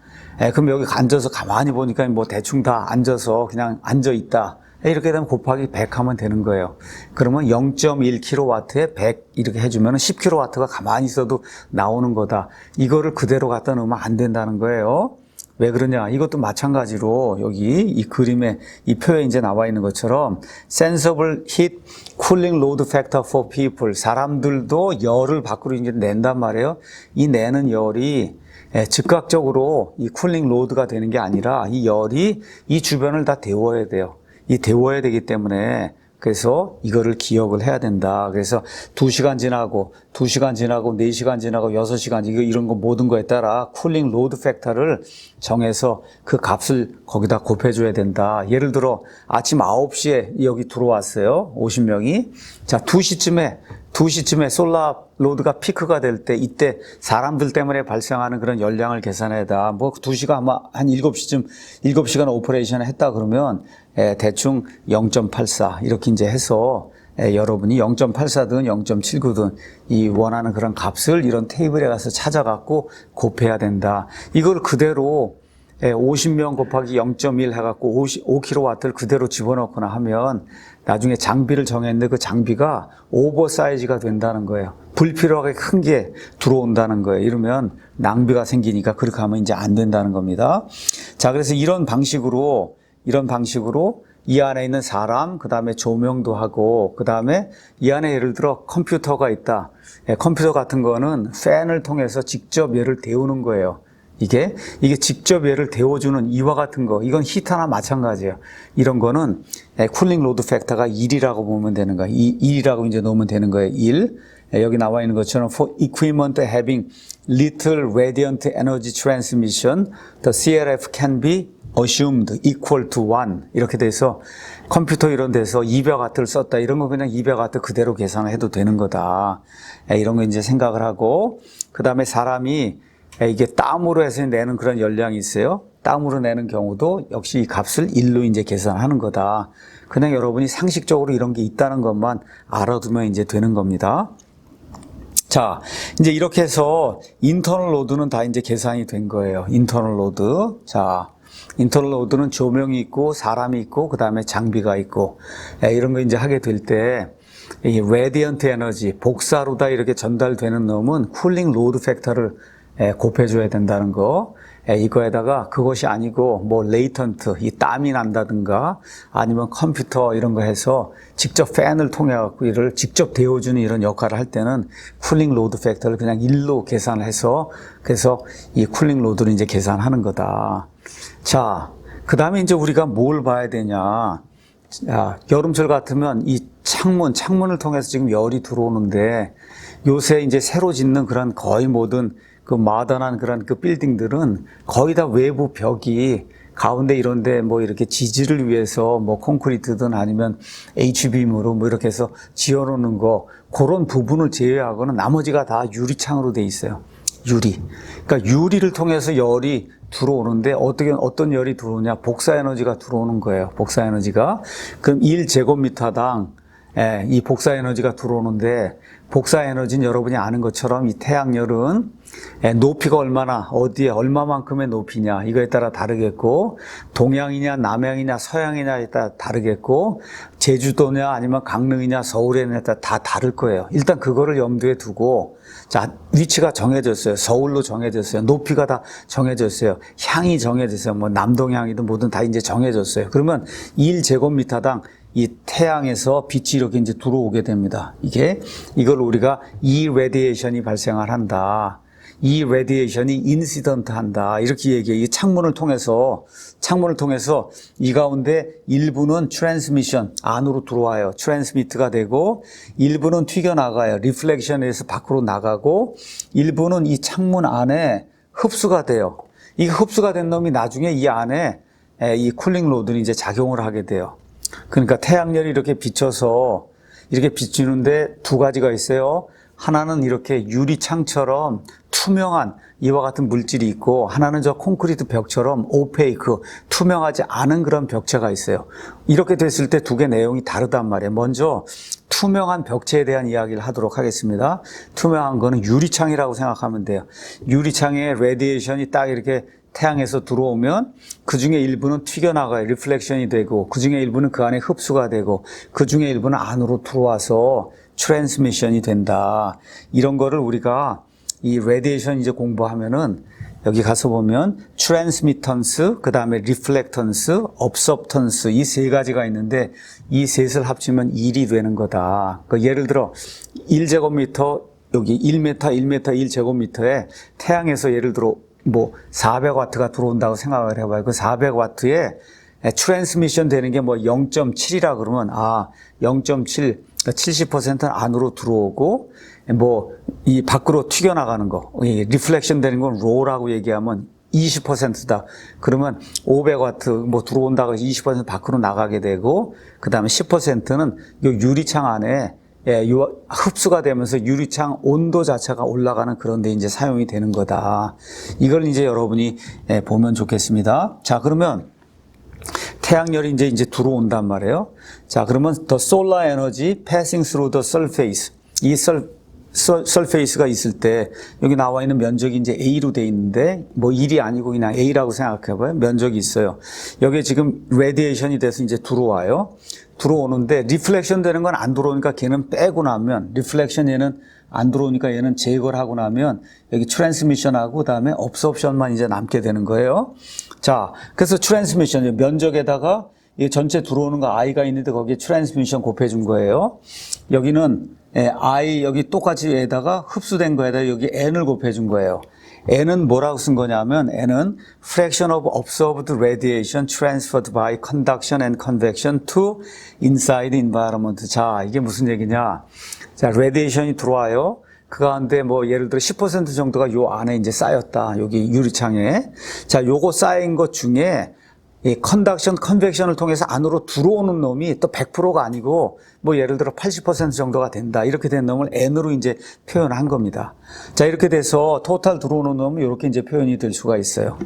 그럼 여기 앉아서 가만히 보니까 뭐 대충 다 앉아서 그냥 앉아 있다. 이렇게 되면 곱하기 100 하면 되는 거예요. 그러면 0.1kW에 100 이렇게 해주면 10kW가 가만히 있어도 나오는 거다. 이거를 그대로 갖다 놓으면 안 된다는 거예요. 왜 그러냐? 이것도 마찬가지로 여기 이 그림에 이 표에 이제 나와 있는 것처럼 Sensible Heat Cooling Load Factor for People, 사람들도 열을 밖으로 이제 낸단 말이에요. 이 내는 열이 즉각적으로 이 쿨링 로드가 되는 게 아니라 이 열이 이 주변을 다 데워야 돼요. 이 데워야 되기 때문에 그래서 이거를 기억을 해야 된다. 그래서 2시간 지나고 4시간 지나고 6시간 이런 거 모든 거에 따라 쿨링 로드 팩터를 정해서 그 값을 거기다 곱해줘야 된다. 예를 들어 아침 9시에 여기 들어왔어요. 50명이. 자, 2시쯤에 솔라 로드가 피크가 될 때 이때 사람들 때문에 발생하는 그런 열량을 계산해다. 뭐 2시가 아마 한 7시간 오퍼레이션을 했다 그러면 대충 0.84 이렇게 이제 해서 여러분이 0.84든 0.79든 이 원하는 그런 값을 이런 테이블에 가서 찾아갖고 곱해야 된다. 이걸 그대로 50명 곱하기 0.1 해갖고 5kW를 그대로 집어넣거나 하면 나중에 장비를 정했는데 그 장비가 오버 사이즈가 된다는 거예요. 불필요하게 큰 게 들어온다는 거예요. 이러면 낭비가 생기니까 그렇게 하면 이제 안 된다는 겁니다. 자, 그래서 이런 방식으로 이 안에 있는 사람, 그 다음에 조명도 하고, 그 다음에 이 안에 예를 들어 컴퓨터가 있다. 컴퓨터 같은 거는 팬을 통해서 직접 얘를 데우는 거예요. 이게 직접 얘를 데워주는 이와 같은 거, 이건 히터나 마찬가지예요. 이런 거는 쿨링 로드 팩터가 1이라고 보면 되는 거예요. 1이라고 이제 놓으면 되는 거예요. 1. 여기 나와 있는 것처럼 for equipment having little radiant energy transmission, the CLF can be assumed equal to 1 이렇게 돼서 컴퓨터 이런 데서 200W를 썼다 이런 거 그냥 200W 그대로 계산을 해도 되는 거다. 이런 거 이제 생각을 하고, 그 다음에 사람이 이게 땀으로 해서 내는 그런 열량이 있어요. 땀으로 내는 경우도 역시 이 값을 1로 이제 계산하는 거다. 그냥 여러분이 상식적으로 이런 게 있다는 것만 알아두면 이제 되는 겁니다. 자, 이제 이렇게 해서 인터널 로드는 다 이제 계산이 된 거예요. 인터널 로드. 자, 인터널 로드는 조명이 있고 사람이 있고 그 다음에 장비가 있고 이런 거 이제 하게 될 때 이 레디언트 에너지 복사로다 이렇게 전달되는 놈은 쿨링 로드 팩터를 곱해줘야 된다는 거. 이거에다가 그것이 아니고 뭐 레이턴트, 이 땀이 난다든가 아니면 컴퓨터 이런 거 해서 직접 팬을 통해 갖고 이를 직접 데워주는 이런 역할을 할 때는 쿨링 로드 팩터를 그냥 1로 계산을 해서 그래서 이 쿨링 로드를 이제 계산하는 거다. 자, 그 다음에 이제 우리가 뭘 봐야 되냐. 여름철 같으면 이 창문을 통해서 지금 열이 들어오는데 요새 이제 새로 짓는 그런 거의 모든 그 마더난 그런 그 빌딩들은 거의 다 외부 벽이 가운데 이런데 뭐 이렇게 지지를 위해서 뭐 콘크리트든 아니면 H빔으로 뭐 이렇게 해서 지어놓는 거 그런 부분을 제외하고는 나머지가 다 유리창으로 돼 있어요. 유리. 그러니까 유리를 통해서 열이 들어오는데 어떤 열이 들어오냐? 복사 에너지가 들어오는 거예요. 복사 에너지가. 그럼 1제곱미터당 이 복사 에너지가 들어오는데 복사 에너지는 여러분이 아는 것처럼 이 태양열은 높이가 얼마나 어디에 얼마만큼의 높이냐 이거에 따라 다르겠고 동양이냐 남양이냐 서양이냐에 따라 다르겠고 제주도냐 아니면 강릉이냐 서울이냐에 따라 다 다를 거예요. 일단 그거를 염두에 두고 자 위치가 정해졌어요. 서울로 정해졌어요. 높이가 다 정해졌어요. 향이 정해졌어요. 뭐 남동향이든 뭐든 다 이제 정해졌어요. 그러면 1제곱미터당 이 태양에서 빛이 이렇게 이제 들어오게 됩니다. 이걸 우리가 이 레디에이션이 발생을 한다. 이 레디에이션이 인시던트 한다. 이렇게 얘기해요. 이 창문을 통해서 이 가운데 일부는 트랜스미션 안으로 들어와요. 트랜스미트가 되고 일부는 튀겨나가요. 리플렉션에서 밖으로 나가고 일부는 이 창문 안에 흡수가 돼요. 이 흡수가 된 놈이 나중에 이 안에 이 쿨링 로드는 이제 작용을 하게 돼요. 그러니까 태양열이 이렇게 비춰서 이렇게 비추는데 두 가지가 있어요. 하나는 이렇게 유리창처럼 투명한 이와 같은 물질이 있고 하나는 저 콘크리트 벽처럼 오페이크 투명하지 않은 그런 벽체가 있어요. 이렇게 됐을 때 두 개 내용이 다르단 말이에요. 먼저 투명한 벽체에 대한 이야기를 하도록 하겠습니다. 투명한 거는 유리창이라고 생각하면 돼요. 유리창에 레디에이션이 딱 이렇게 태양에서 들어오면 그 중에 일부는 튀겨나가요. 리플렉션이 되고 그 중에 일부는 그 안에 흡수가 되고 그 중에 일부는 안으로 들어와서 트랜스미션이 된다. 이런 거를 우리가 이 레디에이션 이제 공부하면은 여기 가서 보면 트랜스미턴스, 그 다음에 리플렉턴스, 업섭턴스 이 세 가지가 있는데 이 셋을 합치면 1이 되는 거다. 그 예를 들어 1제곱미터 여기 1m, 1m, 1제곱미터에 태양에서 예를 들어 뭐 400와트가 들어온다고 생각을 해봐요. 그 400와트에 트랜스미션 되는 게 뭐 0.7이라 그러면 0.7, 70%는 안으로 들어오고 뭐 이 밖으로 튀겨나가는 거, 리플렉션 되는 건 로라고 얘기하면 20%다. 그러면 500와트 뭐 들어온다고 해서 20% 밖으로 나가게 되고 그 다음에 10%는 요 유리창 안에 흡수가 되면서 유리창 온도 자체가 올라가는 그런 데 이제 사용이 되는 거다. 이걸 이제 여러분이 보면 좋겠습니다. 자, 그러면 태양열이 이제 들어온단 말이에요. 자, 그러면 the solar energy passing through the surface. 이 surface가 있을 때 여기 나와 있는 면적이 이제 A로 돼 있는데 뭐 1이 아니고 그냥 A라고 생각해 봐요. 면적이 있어요. 여기에 지금 radiation이 돼서 이제 들어오는데 리플렉션 되는 건 안 들어오니까 걔는 빼고 나면 리플렉션 얘는 안 들어오니까 얘는 제거를 하고 나면 여기 트랜스미션하고 그다음에 업소업션만 이제 남게 되는 거예요. 자, 그래서 트랜스미션 면적에다가 이 전체 들어오는 거 I가 있는데 거기에 트랜스미션 곱해준 거예요. 여기는 I 여기 똑같이 에다가 흡수된 거에다 여기 N을 곱해준 거예요. N은 뭐라고 쓴 거냐면 N은 fraction of observed radiation transferred by conduction and convection to inside environment. 자, 이게 무슨 얘기냐? 자, radiation이 들어와요. 그 가운데 뭐 예를 들어 10% 정도가 요 안에 이제 쌓였다. 여기 유리창에. 자, 요거 쌓인 것 중에 이 컨덕션, 컨벡션을 통해서 안으로 들어오는 놈이 또 100%가 아니고 뭐 예를 들어 80% 정도가 된다. 이렇게 된 놈을 N으로 이제 표현한 겁니다. 자, 이렇게 돼서 토탈 들어오는 놈은 이렇게 이제 표현이 될 수가 있어요.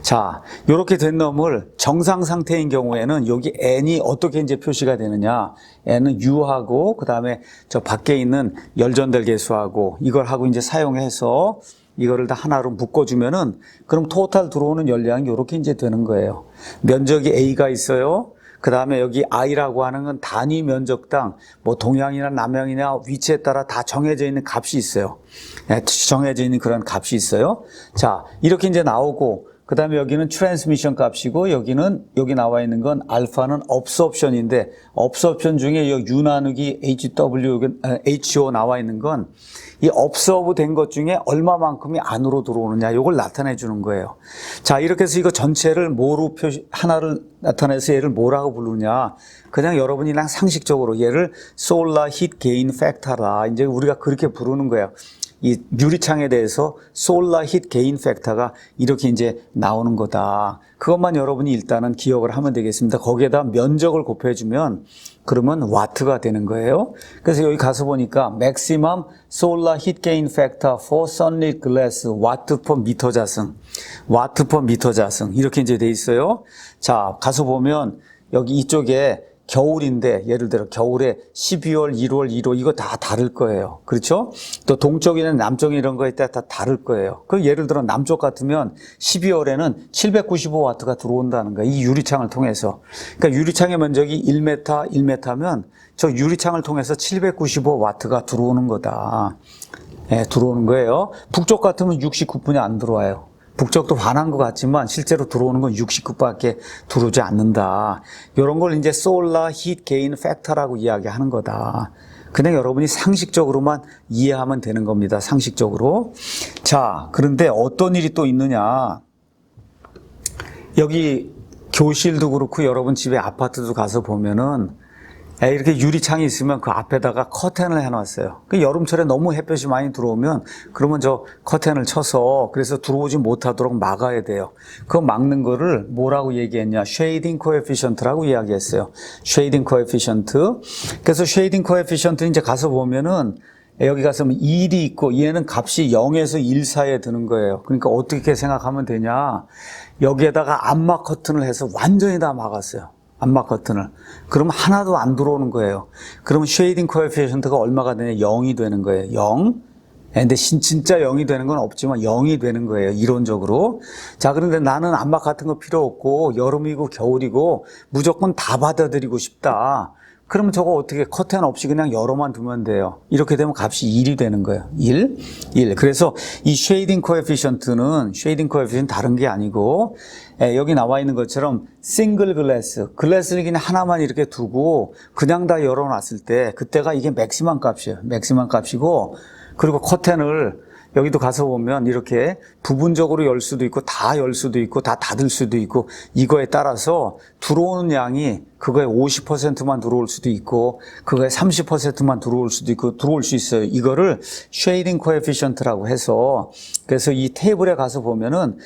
자, 이렇게 된 놈을 정상 상태인 경우에는 여기 N이 어떻게 이제 표시가 되느냐. N은 U하고 그 다음에 저 밖에 있는 열전될 계수하고 이걸 하고 이제 사용해서 이거를 다 하나로 묶어주면은 그럼 토탈 들어오는 열량이 이렇게 이제 되는 거예요. 면적이 A가 있어요. 그 다음에 여기 I라고 하는 건 단위 면적당 뭐 동양이나 남양이나 위치에 따라 다 정해져 있는 값이 있어요. 정해져 있는 그런 값이 있어요. 자, 이렇게 이제 나오고 그 다음에 여기는 트랜스미션 값이고 여기 나와 있는 건 알파는 업소업션인데 업소업션 중에 여기 U 나누기 HO 나와 있는 건 이 업서브 된 것 중에 얼마만큼이 안으로 들어오느냐 이걸 나타내 주는 거예요. 자, 이렇게 해서 이거 전체를 뭐로 하나를 나타내서 얘를 뭐라고 부르냐. 그냥 여러분이 그냥 상식적으로 얘를 Solar Heat Gain Factor라 이제 우리가 그렇게 부르는 거예요. 이 유리창에 대해서 Solar Heat Gain Factor가 이렇게 이제 나오는 거다. 그것만 여러분이 일단은 기억을 하면 되겠습니다. 거기에다 면적을 곱해주면 그러면 와트가 되는 거예요. 그래서 여기 가서 보니까 Maximum Solar Heat Gain Factor for Sunlit Glass Watt per 미터 자승, Watt per 미터 자승 이렇게 이제 돼 있어요. 자, 가서 보면 여기 이쪽에 겨울인데 예를 들어 겨울에 12월, 1월, 1월 이거 다 다를 거예요. 그렇죠? 또 동쪽이나 남쪽이 이런 거에 따라 다 다를 거예요. 그 예를 들어 남쪽 같으면 12월에는 795와트가 들어온다는 거예요. 이 유리창을 통해서. 그러니까 유리창의 면적이 1m, 1m면 저 유리창을 통해서 795와트가 들어오는 거다. 예, 들어오는 거예요. 북쪽 같으면 69분이 안 들어와요. 북쪽도 반한 것 같지만 실제로 들어오는 건 69밖에 들어오지 않는다. 이런 걸 이제 Solar Heat Gain Factor라고 이야기하는 거다. 그냥 여러분이 상식적으로만 이해하면 되는 겁니다. 상식적으로. 자, 그런데 어떤 일이 또 있느냐. 여기 교실도 그렇고 여러분 집에 아파트도 가서 보면은 이렇게 유리창이 있으면 그 앞에다가 커튼을 해놨어요. 그 여름철에 너무 햇볕이 많이 들어오면 그러면 저 커튼을 쳐서 그래서 들어오지 못하도록 막아야 돼요. 그거 막는 거를 뭐라고 얘기했냐? Shading Coefficient라고 이야기했어요. Shading Coefficient. 그래서 Shading Coefficient는 이제 가서 보면은 여기 가서 1이 있고 얘는 값이 0에서 1 사이에 드는 거예요. 그러니까 어떻게 생각하면 되냐? 여기에다가 암막 커튼을 해서 완전히 다 막았어요. 암막 커튼을. 그러면 하나도 안 들어오는 거예요. 그러면 쉐이딩 코에피션트가 얼마가 되냐? 0이 되는 거예요. 0. 근데 진짜 0이 되는 건 없지만 0이 되는 거예요. 이론적으로. 자, 그런데 나는 암막 같은 거 필요 없고 여름이고 겨울이고 무조건 다 받아들이고 싶다. 그러면 저거 어떻게 커튼 없이 그냥 열어만 두면 돼요. 이렇게 되면 값이 1이 되는 거예요. 1. 그래서 이 쉐이딩 코에피션트는 쉐이딩 코에피션트 다른 게 아니고 여기 나와 있는 것처럼 싱글 글래스를 그냥 하나만 이렇게 두고 그냥 다 열어놨을 때 그때가 이게 맥시멈 값이에요. 맥시멈 값이고 그리고 커튼을 여기도 가서 보면 이렇게 부분적으로 열 수도 있고 다 열 수도 있고 다 닫을 수도 있고 이거에 따라서 들어오는 양이 그거에 50%만 들어올 수도 있고 그거에 30%만 들어올 수도 있고 들어올 수 있어요. 이거를 쉐이딩 코에피션트라고 해서 그래서 이 테이블에 가서 보면은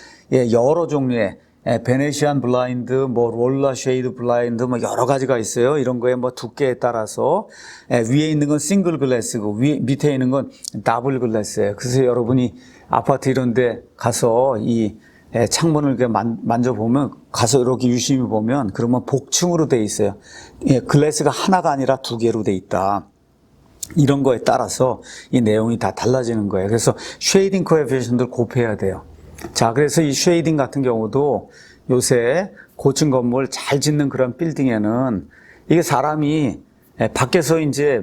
여러 종류의 베네시안 블라인드, 롤러 쉐이드 블라인드, 여러 가지가 있어요. 이런 거에 두께에 따라서 위에 있는 건 싱글 글래스고 밑에 있는 건 더블 글래스예요. 그래서 여러분이 아파트 이런 데 가서 이 창문을 이렇게 만져보면 가서 이렇게 유심히 보면 그러면 복층으로 돼 있어요. 글래스가 하나가 아니라 두 개로 돼 있다. 이런 거에 따라서 이 내용이 다 달라지는 거예요. 그래서 쉐이딩 코에피션트를 곱해야 돼요. 자, 그래서 이 쉐이딩 같은 경우도 요새 고층 건물 잘 짓는 그런 빌딩에는 이게 사람이 밖에서 이제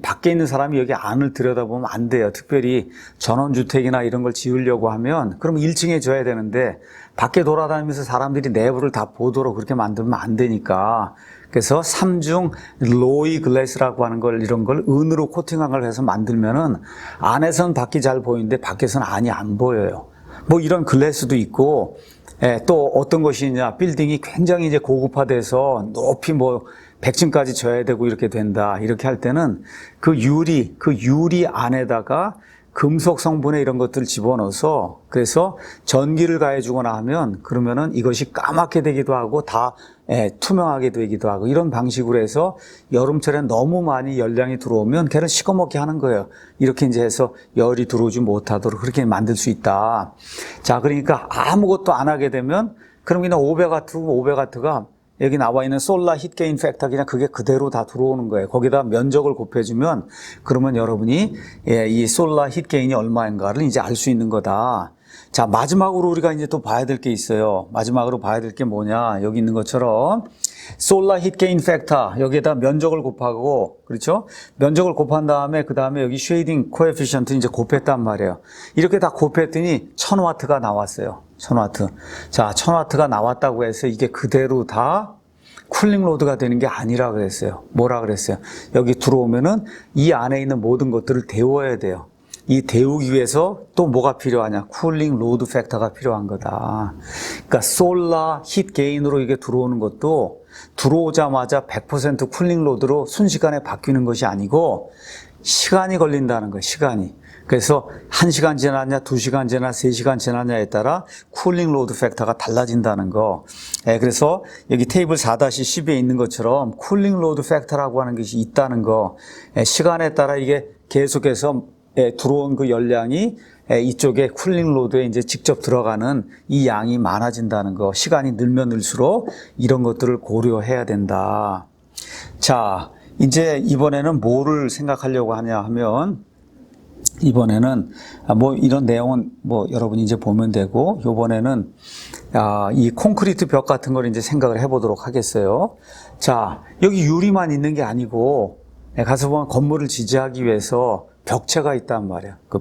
밖에 있는 사람이 여기 안을 들여다보면 안 돼요. 특별히 전원주택이나 이런 걸 지으려고 하면 그러면 1층에 져야 되는데 밖에 돌아다니면서 사람들이 내부를 다 보도록 그렇게 만들면 안 되니까 그래서 3중 로이 글래스라고 하는 걸 이런 걸 은으로 코팅한 걸 해서 만들면은 안에서는 밖이 잘 보이는데 밖에서는 안이 안 보여요. 이런 글래스도 있고, 또 어떤 것이 있냐, 빌딩이 굉장히 이제 고급화돼서 높이 100층까지 져야 되고 이렇게 된다. 이렇게 할 때는 그 유리 안에다가 금속 성분의 이런 것들을 집어넣어서 그래서 전기를 가해주거나 하면 그러면은 이것이 까맣게 되기도 하고 다 투명하게 되기도 하고 이런 방식으로 해서 여름철에 너무 많이 열량이 들어오면 걔를 시커멓게 하는 거예요. 이렇게 이제 해서 열이 들어오지 못하도록 그렇게 만들 수 있다. 자, 그러니까 아무것도 안 하게 되면 그럼 그냥 500와트가 여기 나와 있는 솔라 힛 게인 팩터 그냥 그게 그대로 다 들어오는 거예요. 거기다 면적을 곱해주면 그러면 여러분이 이 솔라 힛 게인이 얼마인가를 이제 알 수 있는 거다. 자, 마지막으로 우리가 이제 또 봐야 될 게 있어요. 마지막으로 봐야 될 게 뭐냐. 여기 있는 것처럼 Solar Heat Gain Factor 여기에다 면적을 곱하고, 그렇죠? 면적을 곱한 다음에 그 다음에 여기 Shading Coefficient 이제 곱했단 말이에요. 이렇게 다 곱했더니 1000W가 나왔어요. 1000W. 자, 1000W가 나왔다고 해서 이게 그대로 다 쿨링 로드가 되는 게 아니라 그랬어요. 뭐라 그랬어요? 여기 들어오면은 이 안에 있는 모든 것들을 데워야 돼요. 이 데우기 위해서 또 뭐가 필요하냐? 쿨링 로드 팩터가 필요한 거다. 그러니까 솔라 힛 게인으로 이게 들어오는 것도 들어오자마자 100% 쿨링 로드로 순식간에 바뀌는 것이 아니고 시간이 걸린다는 거예요. 시간이. 그래서 1시간 지났냐, 2시간 지났냐, 3시간 지났냐에 따라 쿨링 로드 팩터가 달라진다는 거. 그래서 여기 테이블 4-10에 있는 것처럼 쿨링 로드 팩터라고 하는 것이 있다는 거. 시간에 따라 이게 계속해서 들어온 그 열량이 이쪽에 쿨링 로드에 이제 직접 들어가는 이 양이 많아진다는 거. 시간이 늘면 늘수록 이런 것들을 고려해야 된다. 자, 이제 이번에는 뭐를 생각하려고 하냐 하면, 이번에는 뭐 이런 내용은 뭐 여러분이 이제 보면 되고, 이번에는 이 콘크리트 벽 같은 걸 이제 생각을 해보도록 하겠어요. 자, 여기 유리만 있는 게 아니고 가서 보면 건물을 지지하기 위해서 벽체가 있단 말이에요. 그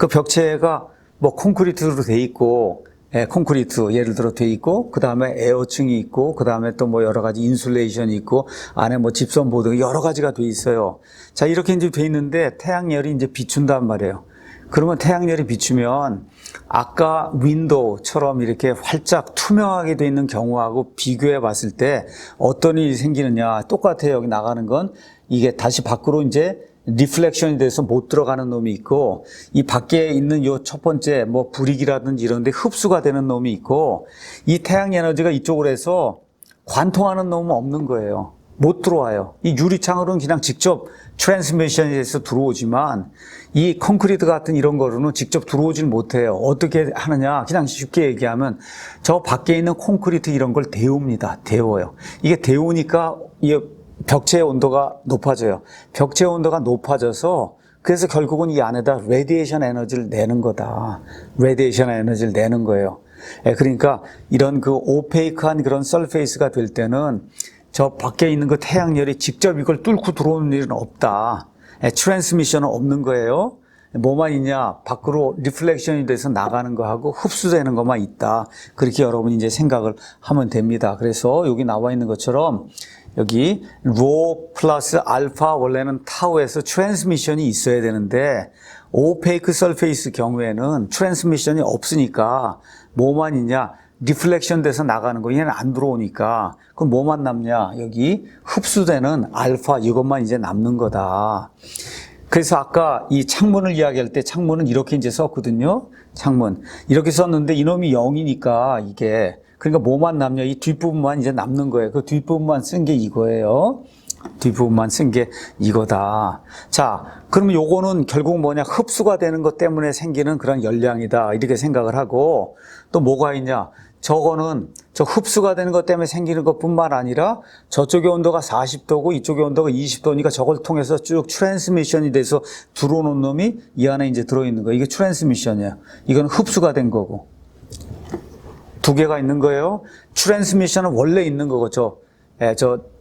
벽체가 뭐 콘크리트로 돼 있고, 콘크리트 예를 들어 돼 있고, 그 다음에 에어층이 있고, 그 다음에 또 뭐 여러 가지 인슐레이션이 있고, 안에 뭐 집선 보드 여러 가지가 돼 있어요. 자, 이렇게 이제 돼 있는데 태양열이 이제 비춘단 말이에요. 그러면 태양열이 비추면 아까 윈도우처럼 이렇게 활짝 투명하게 돼 있는 경우하고 비교해 봤을 때 어떤 일이 생기느냐. 똑같아요. 여기 나가는 건 이게 다시 밖으로 이제 리플렉션이 돼서 못 들어가는 놈이 있고, 이 밖에 있는 요 첫 번째 뭐 불익이라든지 이런 데 흡수가 되는 놈이 있고, 이 태양 에너지가 이쪽으로 해서 관통하는 놈은 없는 거예요. 못 들어와요. 이 유리창으로는 그냥 직접 트랜스미션이 돼서 들어오지만 이 콘크리트 같은 이런 거로는 직접 들어오질 못해요. 어떻게 하느냐? 그냥 쉽게 얘기하면 저 밖에 있는 콘크리트 이런 걸 데웁니다. 데워요. 이게 데우니까 이 벽체의 온도가 높아져요. 벽체의 온도가 높아져서 그래서 결국은 이 안에다 레디에이션 에너지를 내는 거다. 레디에이션 에너지를 내는 거예요. 그러니까 이런 그 오페이크한 그런 서페이스가 될 때는 저 밖에 있는 그 태양열이 직접 이걸 뚫고 들어오는 일은 없다. 트랜스미션은 없는 거예요. 뭐만 있냐? 밖으로 리플렉션이 돼서 나가는 거하고 흡수되는 것만 있다. 그렇게 여러분이 이제 생각을 하면 됩니다. 그래서 여기 나와 있는 것처럼 여기 로 플러스 알파 원래는 타우에서 트랜스미션이 있어야 되는데 오페이크 서페이스 경우에는 트랜스미션이 없으니까 뭐만 있냐? 리플렉션 돼서 나가는 거 얘는 안 들어오니까 그럼 뭐만 남냐? 여기 흡수되는 알파 이것만 이제 남는 거다. 그래서 아까 이 창문을 이야기할 때 창문은 이렇게 이제 썼거든요. 창문 이렇게 썼는데 이놈이 0이니까 이게 그러니까 뭐만 남냐? 이 뒷부분만 이제 남는 거예요. 그 뒷부분만 쓴 게 이거예요. 뒷부분만 쓴 게 이거다. 자, 그러면 요거는 결국 뭐냐? 흡수가 되는 것 때문에 생기는 그런 열량이다. 이렇게 생각을 하고 또 뭐가 있냐? 저거는 저 흡수가 되는 것 때문에 생기는 것뿐만 아니라 저쪽의 온도가 40도고 이쪽의 온도가 20도니까 저걸 통해서 쭉 트랜스미션이 돼서 들어오는 놈이 이 안에 이제 들어있는 거예요. 이게 트랜스미션이에요. 이건 흡수가 된 거고. 두 개가 있는 거예요. 트랜스미션은 원래 있는 거고 저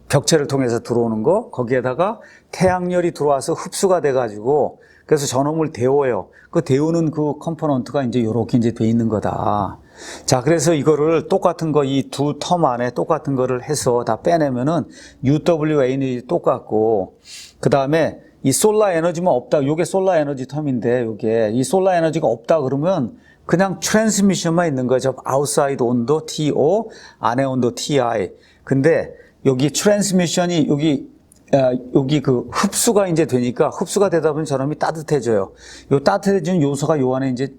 벽체를 통해서 들어오는 거 거기에다가 태양열이 들어와서 흡수가 돼가지고 그래서 저놈을 데워요. 그 데우는 그 컴포넌트가 이제 이렇게 이제 돼 있는 거다. 자, 그래서 이거를 똑같은 거 이 두 텀 안에 똑같은 거를 해서 다 빼내면은 UWA는 똑같고 그 다음에 이 솔라 에너지만 없다. 요게 솔라 에너지 텀인데 요게 이 솔라 에너지가 없다 그러면 그냥 트랜스미션만 있는 거죠. 아웃사이드 온도 TO, 안에 온도 TI. 근데 여기 트랜스미션이 여기 그 흡수가 이제 되니까 흡수가 되다 보면 저놈이 따뜻해져요. 요 따뜻해지는 요소가 요 안에 이제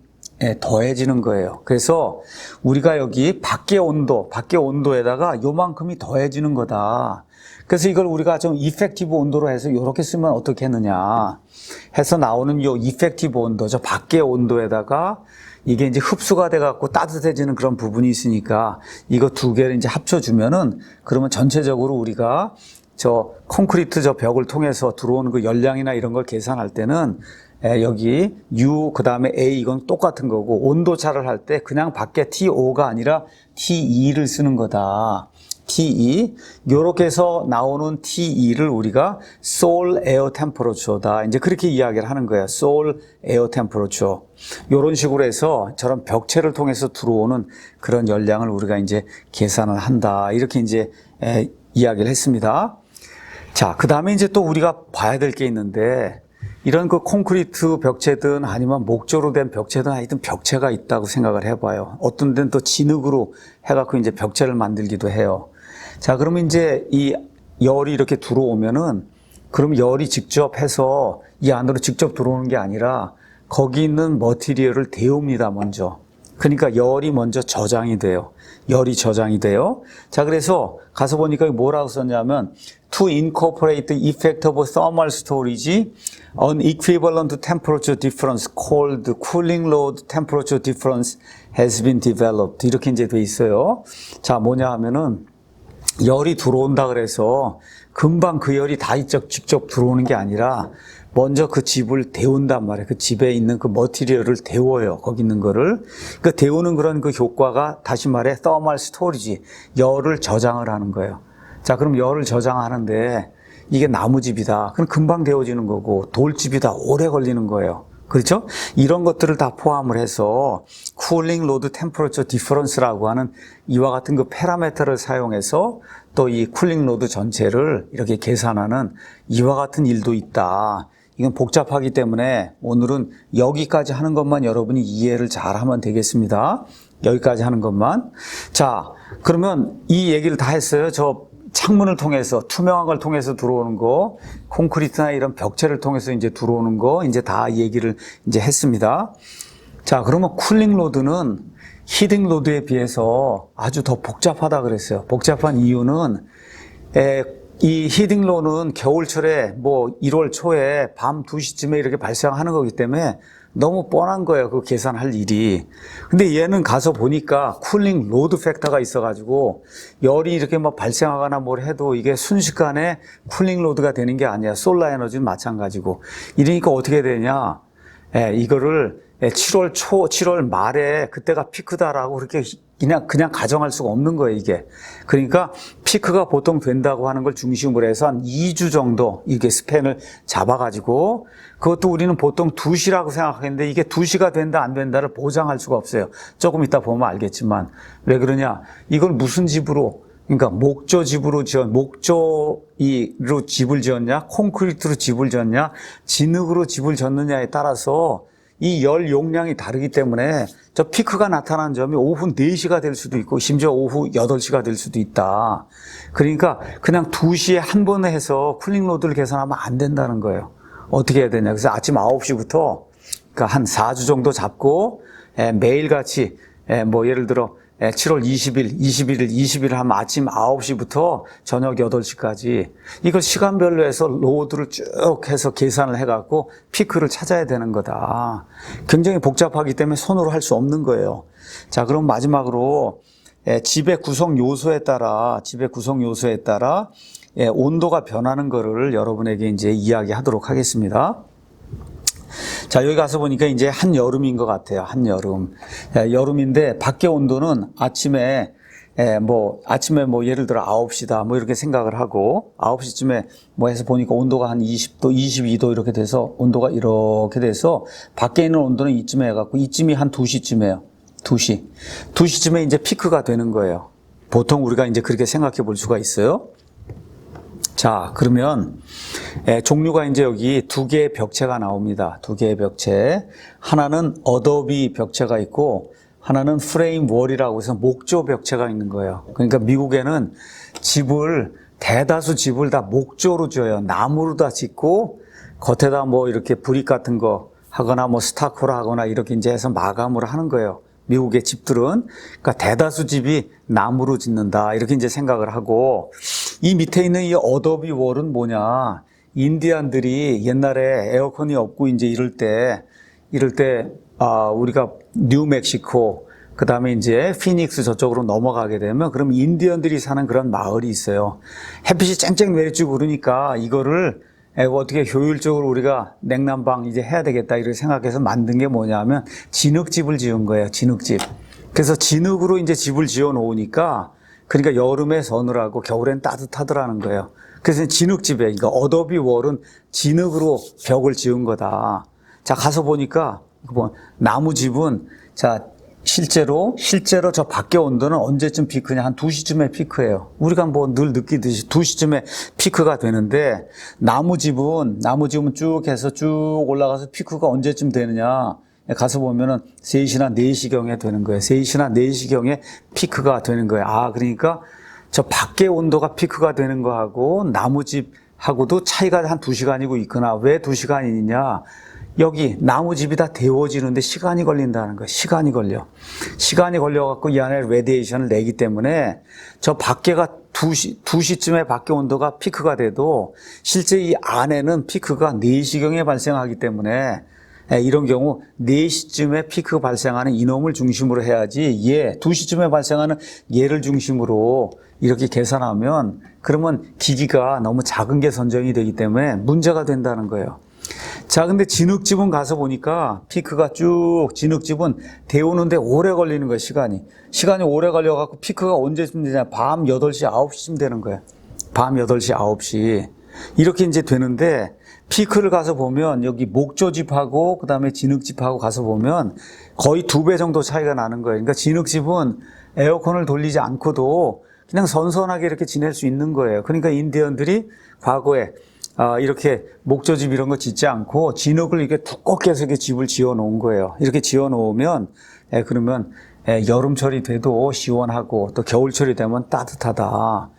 더해지는 거예요. 그래서 우리가 여기 밖의 온도에다가 요만큼이 더해지는 거다. 그래서 이걸 우리가 좀 이펙티브 온도로 해서 이렇게 쓰면 어떻게 했느냐 해서 나오는 요 이펙티브 온도, 저 밖의 온도에다가 이게 이제 흡수가 돼갖고 따뜻해지는 그런 부분이 있으니까 이거 두 개를 이제 합쳐주면은 그러면 전체적으로 우리가 저 콘크리트 저 벽을 통해서 들어오는 그 열량이나 이런 걸 계산할 때는 여기 U 그 다음에 A 이건 똑같은 거고 온도차를 할 때 그냥 밖에 TO가 아니라 TE를 쓰는 거다. TE 요렇게 해서 나오는 TE를 우리가 Soil Air Temperature다. 이제 그렇게 이야기를 하는 거예요. Soil Air Temperature. 요런 식으로 해서 저런 벽체를 통해서 들어오는 그런 열량을 우리가 이제 계산을 한다. 이렇게 이제 이야기를 했습니다. 자, 그 다음에 이제 또 우리가 봐야 될 게 있는데 이런 그 콘크리트 벽체든 아니면 목조로 된 벽체든 하여튼 벽체가 있다고 생각을 해봐요. 어떤 데는 또 진흙으로 해갖고 이제 벽체를 만들기도 해요. 자, 그러면 이제 이 열이 이렇게 들어오면은 그럼 열이 직접 해서 이 안으로 직접 들어오는 게 아니라 거기 있는 머티리얼을 데웁니다, 먼저. 그러니까 열이 먼저 저장이 돼요. 열이 저장이 돼요. 자, 그래서 가서 보니까 뭐라고 썼냐면 to incorporate the effect of thermal storage, an equivalent temperature difference called cooling load temperature difference has been developed. 이렇게 이제 돼 있어요. 자, 뭐냐 하면은 열이 들어온다 그래서 금방 그 열이 다 직접 들어오는 게 아니라 먼저 그 집을 데운단 말이에요. 그 집에 있는 그 머티리얼을 데워요. 거기 있는 거를. 그 데우는 그런 그 효과가 다시 말해 thermal storage, 열을 저장을 하는 거예요. 자, 그럼 열을 저장하는데 이게 나무집이다. 그럼 금방 데워지는 거고 돌집이다. 오래 걸리는 거예요. 그렇죠? 이런 것들을 다 포함을 해서 cooling load temperature difference라고 하는 이와 같은 그 파라미터를 사용해서 또 이 cooling load 전체를 이렇게 계산하는 이와 같은 일도 있다. 이건 복잡하기 때문에 오늘은 여기까지 하는 것만 여러분이 이해를 잘 하면 되겠습니다. 여기까지 하는 것만. 자, 그러면 이 얘기를 다 했어요. 저 창문을 통해서, 투명한 걸 통해서 들어오는 거, 콘크리트나 이런 벽체를 통해서 이제 들어오는 거, 이제 다 얘기를 이제 했습니다. 자, 그러면 쿨링 로드는 히딩 로드에 비해서 아주 더 복잡하다 그랬어요. 복잡한 이유는, 이 히딩 로드는 겨울철에 뭐 1월 초에 밤 2시쯤에 이렇게 발생하는 거기 때문에 너무 뻔한 거예요. 그 계산할 일이. 근데 얘는 가서 보니까 쿨링 로드 팩터가 있어가지고 열이 이렇게 뭐 발생하거나 뭘 해도 이게 순식간에 쿨링 로드가 되는 게 아니야. 솔라 에너지는 마찬가지고. 이러니까 어떻게 되냐. 이거를 7월 초, 7월 말에 그때가 피크다라고 그렇게 그냥 가정할 수가 없는 거예요, 이게. 그러니까 피크가 보통 된다고 하는 걸 중심으로 해서 한 2주 정도 이렇게 스팬을 잡아가지고 그것도 우리는 보통 2시라고 생각했는데 이게 2시가 된다 안 된다를 보장할 수가 없어요. 조금 이따 보면 알겠지만. 왜 그러냐? 이걸 무슨 집으로, 그러니까 목조 집으로 목조로 집을 지었냐? 콘크리트로 집을 지었냐? 진흙으로 집을 지었느냐에 따라서 이 열 용량이 다르기 때문에 저 피크가 나타난 점이 오후 4시가 될 수도 있고 심지어 오후 8시가 될 수도 있다. 그러니까 그냥 2시에 한 번에 해서 쿨링 로드를 계산하면 안 된다는 거예요. 어떻게 해야 되냐. 그래서 아침 9시부터 그러니까 한 4주 정도 잡고 매일같이 뭐 예를 들어 7월 20일, 21일, 20일 하면 아침 9시부터 저녁 8시까지 이걸 시간별로 해서 로드를 쭉 해서 계산을 해갖고 피크를 찾아야 되는 거다. 굉장히 복잡하기 때문에 손으로 할 수 없는 거예요. 자, 그럼 마지막으로 집의 구성 요소에 따라 온도가 변하는 거를 여러분에게 이제 이야기하도록 하겠습니다. 자, 여기 가서 보니까 이제 한여름인 것 같아요. 한여름. 여름인데 밖의 온도는 아침에 뭐 예를 들어 9시다 뭐 이렇게 생각을 하고 9시쯤에 뭐 해서 보니까 온도가 한 20도, 22도 이렇게 돼서 온도가 이렇게 돼서 밖에 있는 온도는 이쯤에 해갖고 이쯤이 한 2시쯤이에요. 2시. 2시쯤에 이제 피크가 되는 거예요. 보통 우리가 이제 그렇게 생각해 볼 수가 있어요. 자, 그러면 종류가 이제 여기 2개의 벽체가 나옵니다. 2개의 벽체. 하나는 어도비 벽체가 있고 하나는 프레임 월이라고 해서 목조 벽체가 있는 거예요. 그러니까 미국에는 대다수 집을 다 목조로 지어요. 나무로 다 짓고 겉에다 뭐 이렇게 브릭 같은 거 하거나 뭐 스타코를 하거나 이렇게 이제 해서 마감을 하는 거예요. 미국의 집들은. 그러니까 대다수 집이 나무로 짓는다. 이렇게 이제 생각을 하고 이 밑에 있는 이 어도비 월은 뭐냐. 인디안들이 옛날에 에어컨이 없고 이제 이럴 때 우리가 뉴멕시코, 그 다음에 이제 피닉스 저쪽으로 넘어가게 되면 그럼 인디언들이 사는 그런 마을이 있어요. 햇빛이 쨍쨍 내리쬐고 그러니까 이거를 어떻게 효율적으로 우리가 냉난방 이제 해야 되겠다 이렇게 생각해서 만든 게 뭐냐면 진흙집을 지은 거예요. 진흙집. 그래서 진흙으로 이제 집을 지어 놓으니까 그러니까 여름에 서늘하고 겨울엔 따뜻하더라는 거예요. 그래서 진흙집에, 그러니까 어도비 월은 진흙으로 벽을 지은 거다. 자, 가서 보니까 나무집은 자, 실제로 저 밖에 온도는 언제쯤 피크냐? 한 2시쯤에 피크예요. 우리가 뭐 늘 느끼듯이 2시쯤에 피크가 되는데 나무집은 쭉 해서 쭉 올라가서 피크가 언제쯤 되느냐? 가서 보면은 3시나 4시경에 되는 거예요. 3시나 4시경에 피크가 되는 거예요. 아, 그러니까 저 밖에 온도가 피크가 되는 거하고 나무집하고도 차이가 한 2시간이고 있거나 왜 2시간이냐? 여기 나무집이 다 데워지는데 시간이 걸린다는 거예요. 시간이 걸려갖고 이 안에 레디에이션을 내기 때문에 저 밖에가 2시쯤에 밖에 온도가 피크가 돼도 실제 이 안에는 피크가 4시경에 발생하기 때문에 이런 경우 4시쯤에 피크 발생하는 이놈을 중심으로 해야지 2시쯤에 발생하는 얘를 중심으로 이렇게 계산하면 그러면 기기가 너무 작은 게 선정이 되기 때문에 문제가 된다는 거예요. 자, 근데 진흙집은 가서 보니까 피크가 진흙집은 데우는데 오래 걸리는 거예요, 시간이 오래 걸려갖고 피크가 언제쯤 되냐? 밤 8시, 9시쯤 되는 거예요. 밤 8시, 9시. 이렇게 이제 되는데 피크를 가서 보면 여기 목조집하고 그 다음에 진흙집하고 가서 보면 거의 2배 정도 차이가 나는 거예요. 그러니까 진흙집은 에어컨을 돌리지 않고도 그냥 선선하게 이렇게 지낼 수 있는 거예요. 그러니까 인디언들이 과거에 이렇게 목조집 이런 거 짓지 않고 진흙을 이렇게 두껍게 해서 이렇게 집을 지어 놓은 거예요. 이렇게 지어 놓으면 그러면 여름철이 돼도 시원하고 또 겨울철이 되면 따뜻하다.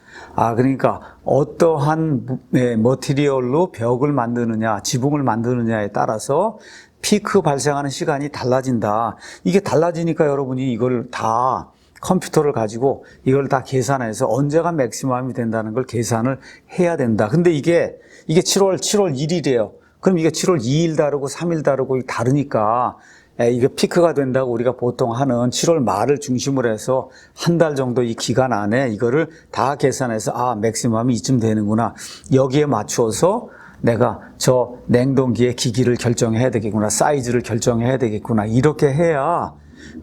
그러니까 어떠한 머티리얼로 벽을 만드느냐, 지붕을 만드느냐에 따라서 피크 발생하는 시간이 달라진다. 이게 달라지니까 여러분이 이걸 다 컴퓨터를 가지고 이걸 다 계산해서 언제가 맥시멈이 된다는 걸 계산을 해야 된다. 근데 이게 7월 1일이에요. 그럼 이게 7월 2일 다르고 3일 다르고 다르니까 이게 피크가 된다고 우리가 보통 하는 7월 말을 중심으로 해서 한 달 정도 이 기간 안에 이거를 다 계산해서 맥시멈이 이쯤 되는구나. 여기에 맞추어서 내가 저 냉동기의 기기를 결정해야 되겠구나. 사이즈를 결정해야 되겠구나. 이렇게 해야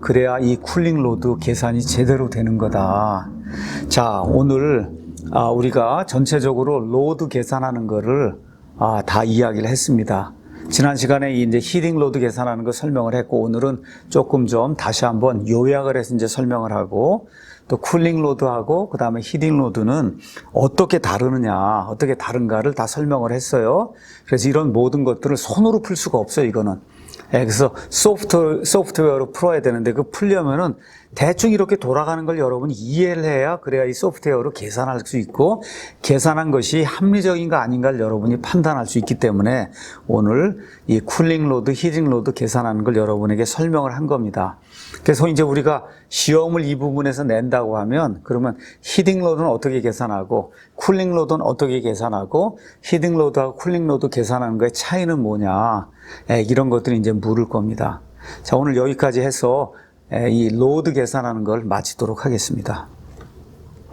그래야 이 쿨링 로드 계산이 제대로 되는 거다. 자, 오늘 우리가 전체적으로 로드 계산하는 거를 다 이야기를 했습니다. 지난 시간에 이제 히팅 로드 계산하는 거 설명을 했고 오늘은 조금 좀 다시 한번 요약을 해서 이제 설명을 하고 또 쿨링 로드하고 그 다음에 히팅 로드는 어떻게 다르느냐, 어떻게 다른가를 다 설명을 했어요. 그래서 이런 모든 것들을 손으로 풀 수가 없어요, 이거는. 그래서 소프트웨어로 풀어야 되는데 그 풀려면은 대충 이렇게 돌아가는 걸 여러분이 이해를 해야 그래야 이 소프트웨어로 계산할 수 있고 계산한 것이 합리적인가 아닌가를 여러분이 판단할 수 있기 때문에 오늘 이 쿨링 로드, 히팅 로드 계산하는 걸 여러분에게 설명을 한 겁니다. 그래서 이제 우리가 시험을 이 부분에서 낸다고 하면 그러면 히팅 로드는 어떻게 계산하고 쿨링 로드는 어떻게 계산하고 히팅 로드하고 쿨링 로드 계산하는 거의 차이는 뭐냐 이런 것들이 이제 물을 겁니다. 자, 오늘 여기까지 해서 이 로드 계산하는 걸 마치도록 하겠습니다.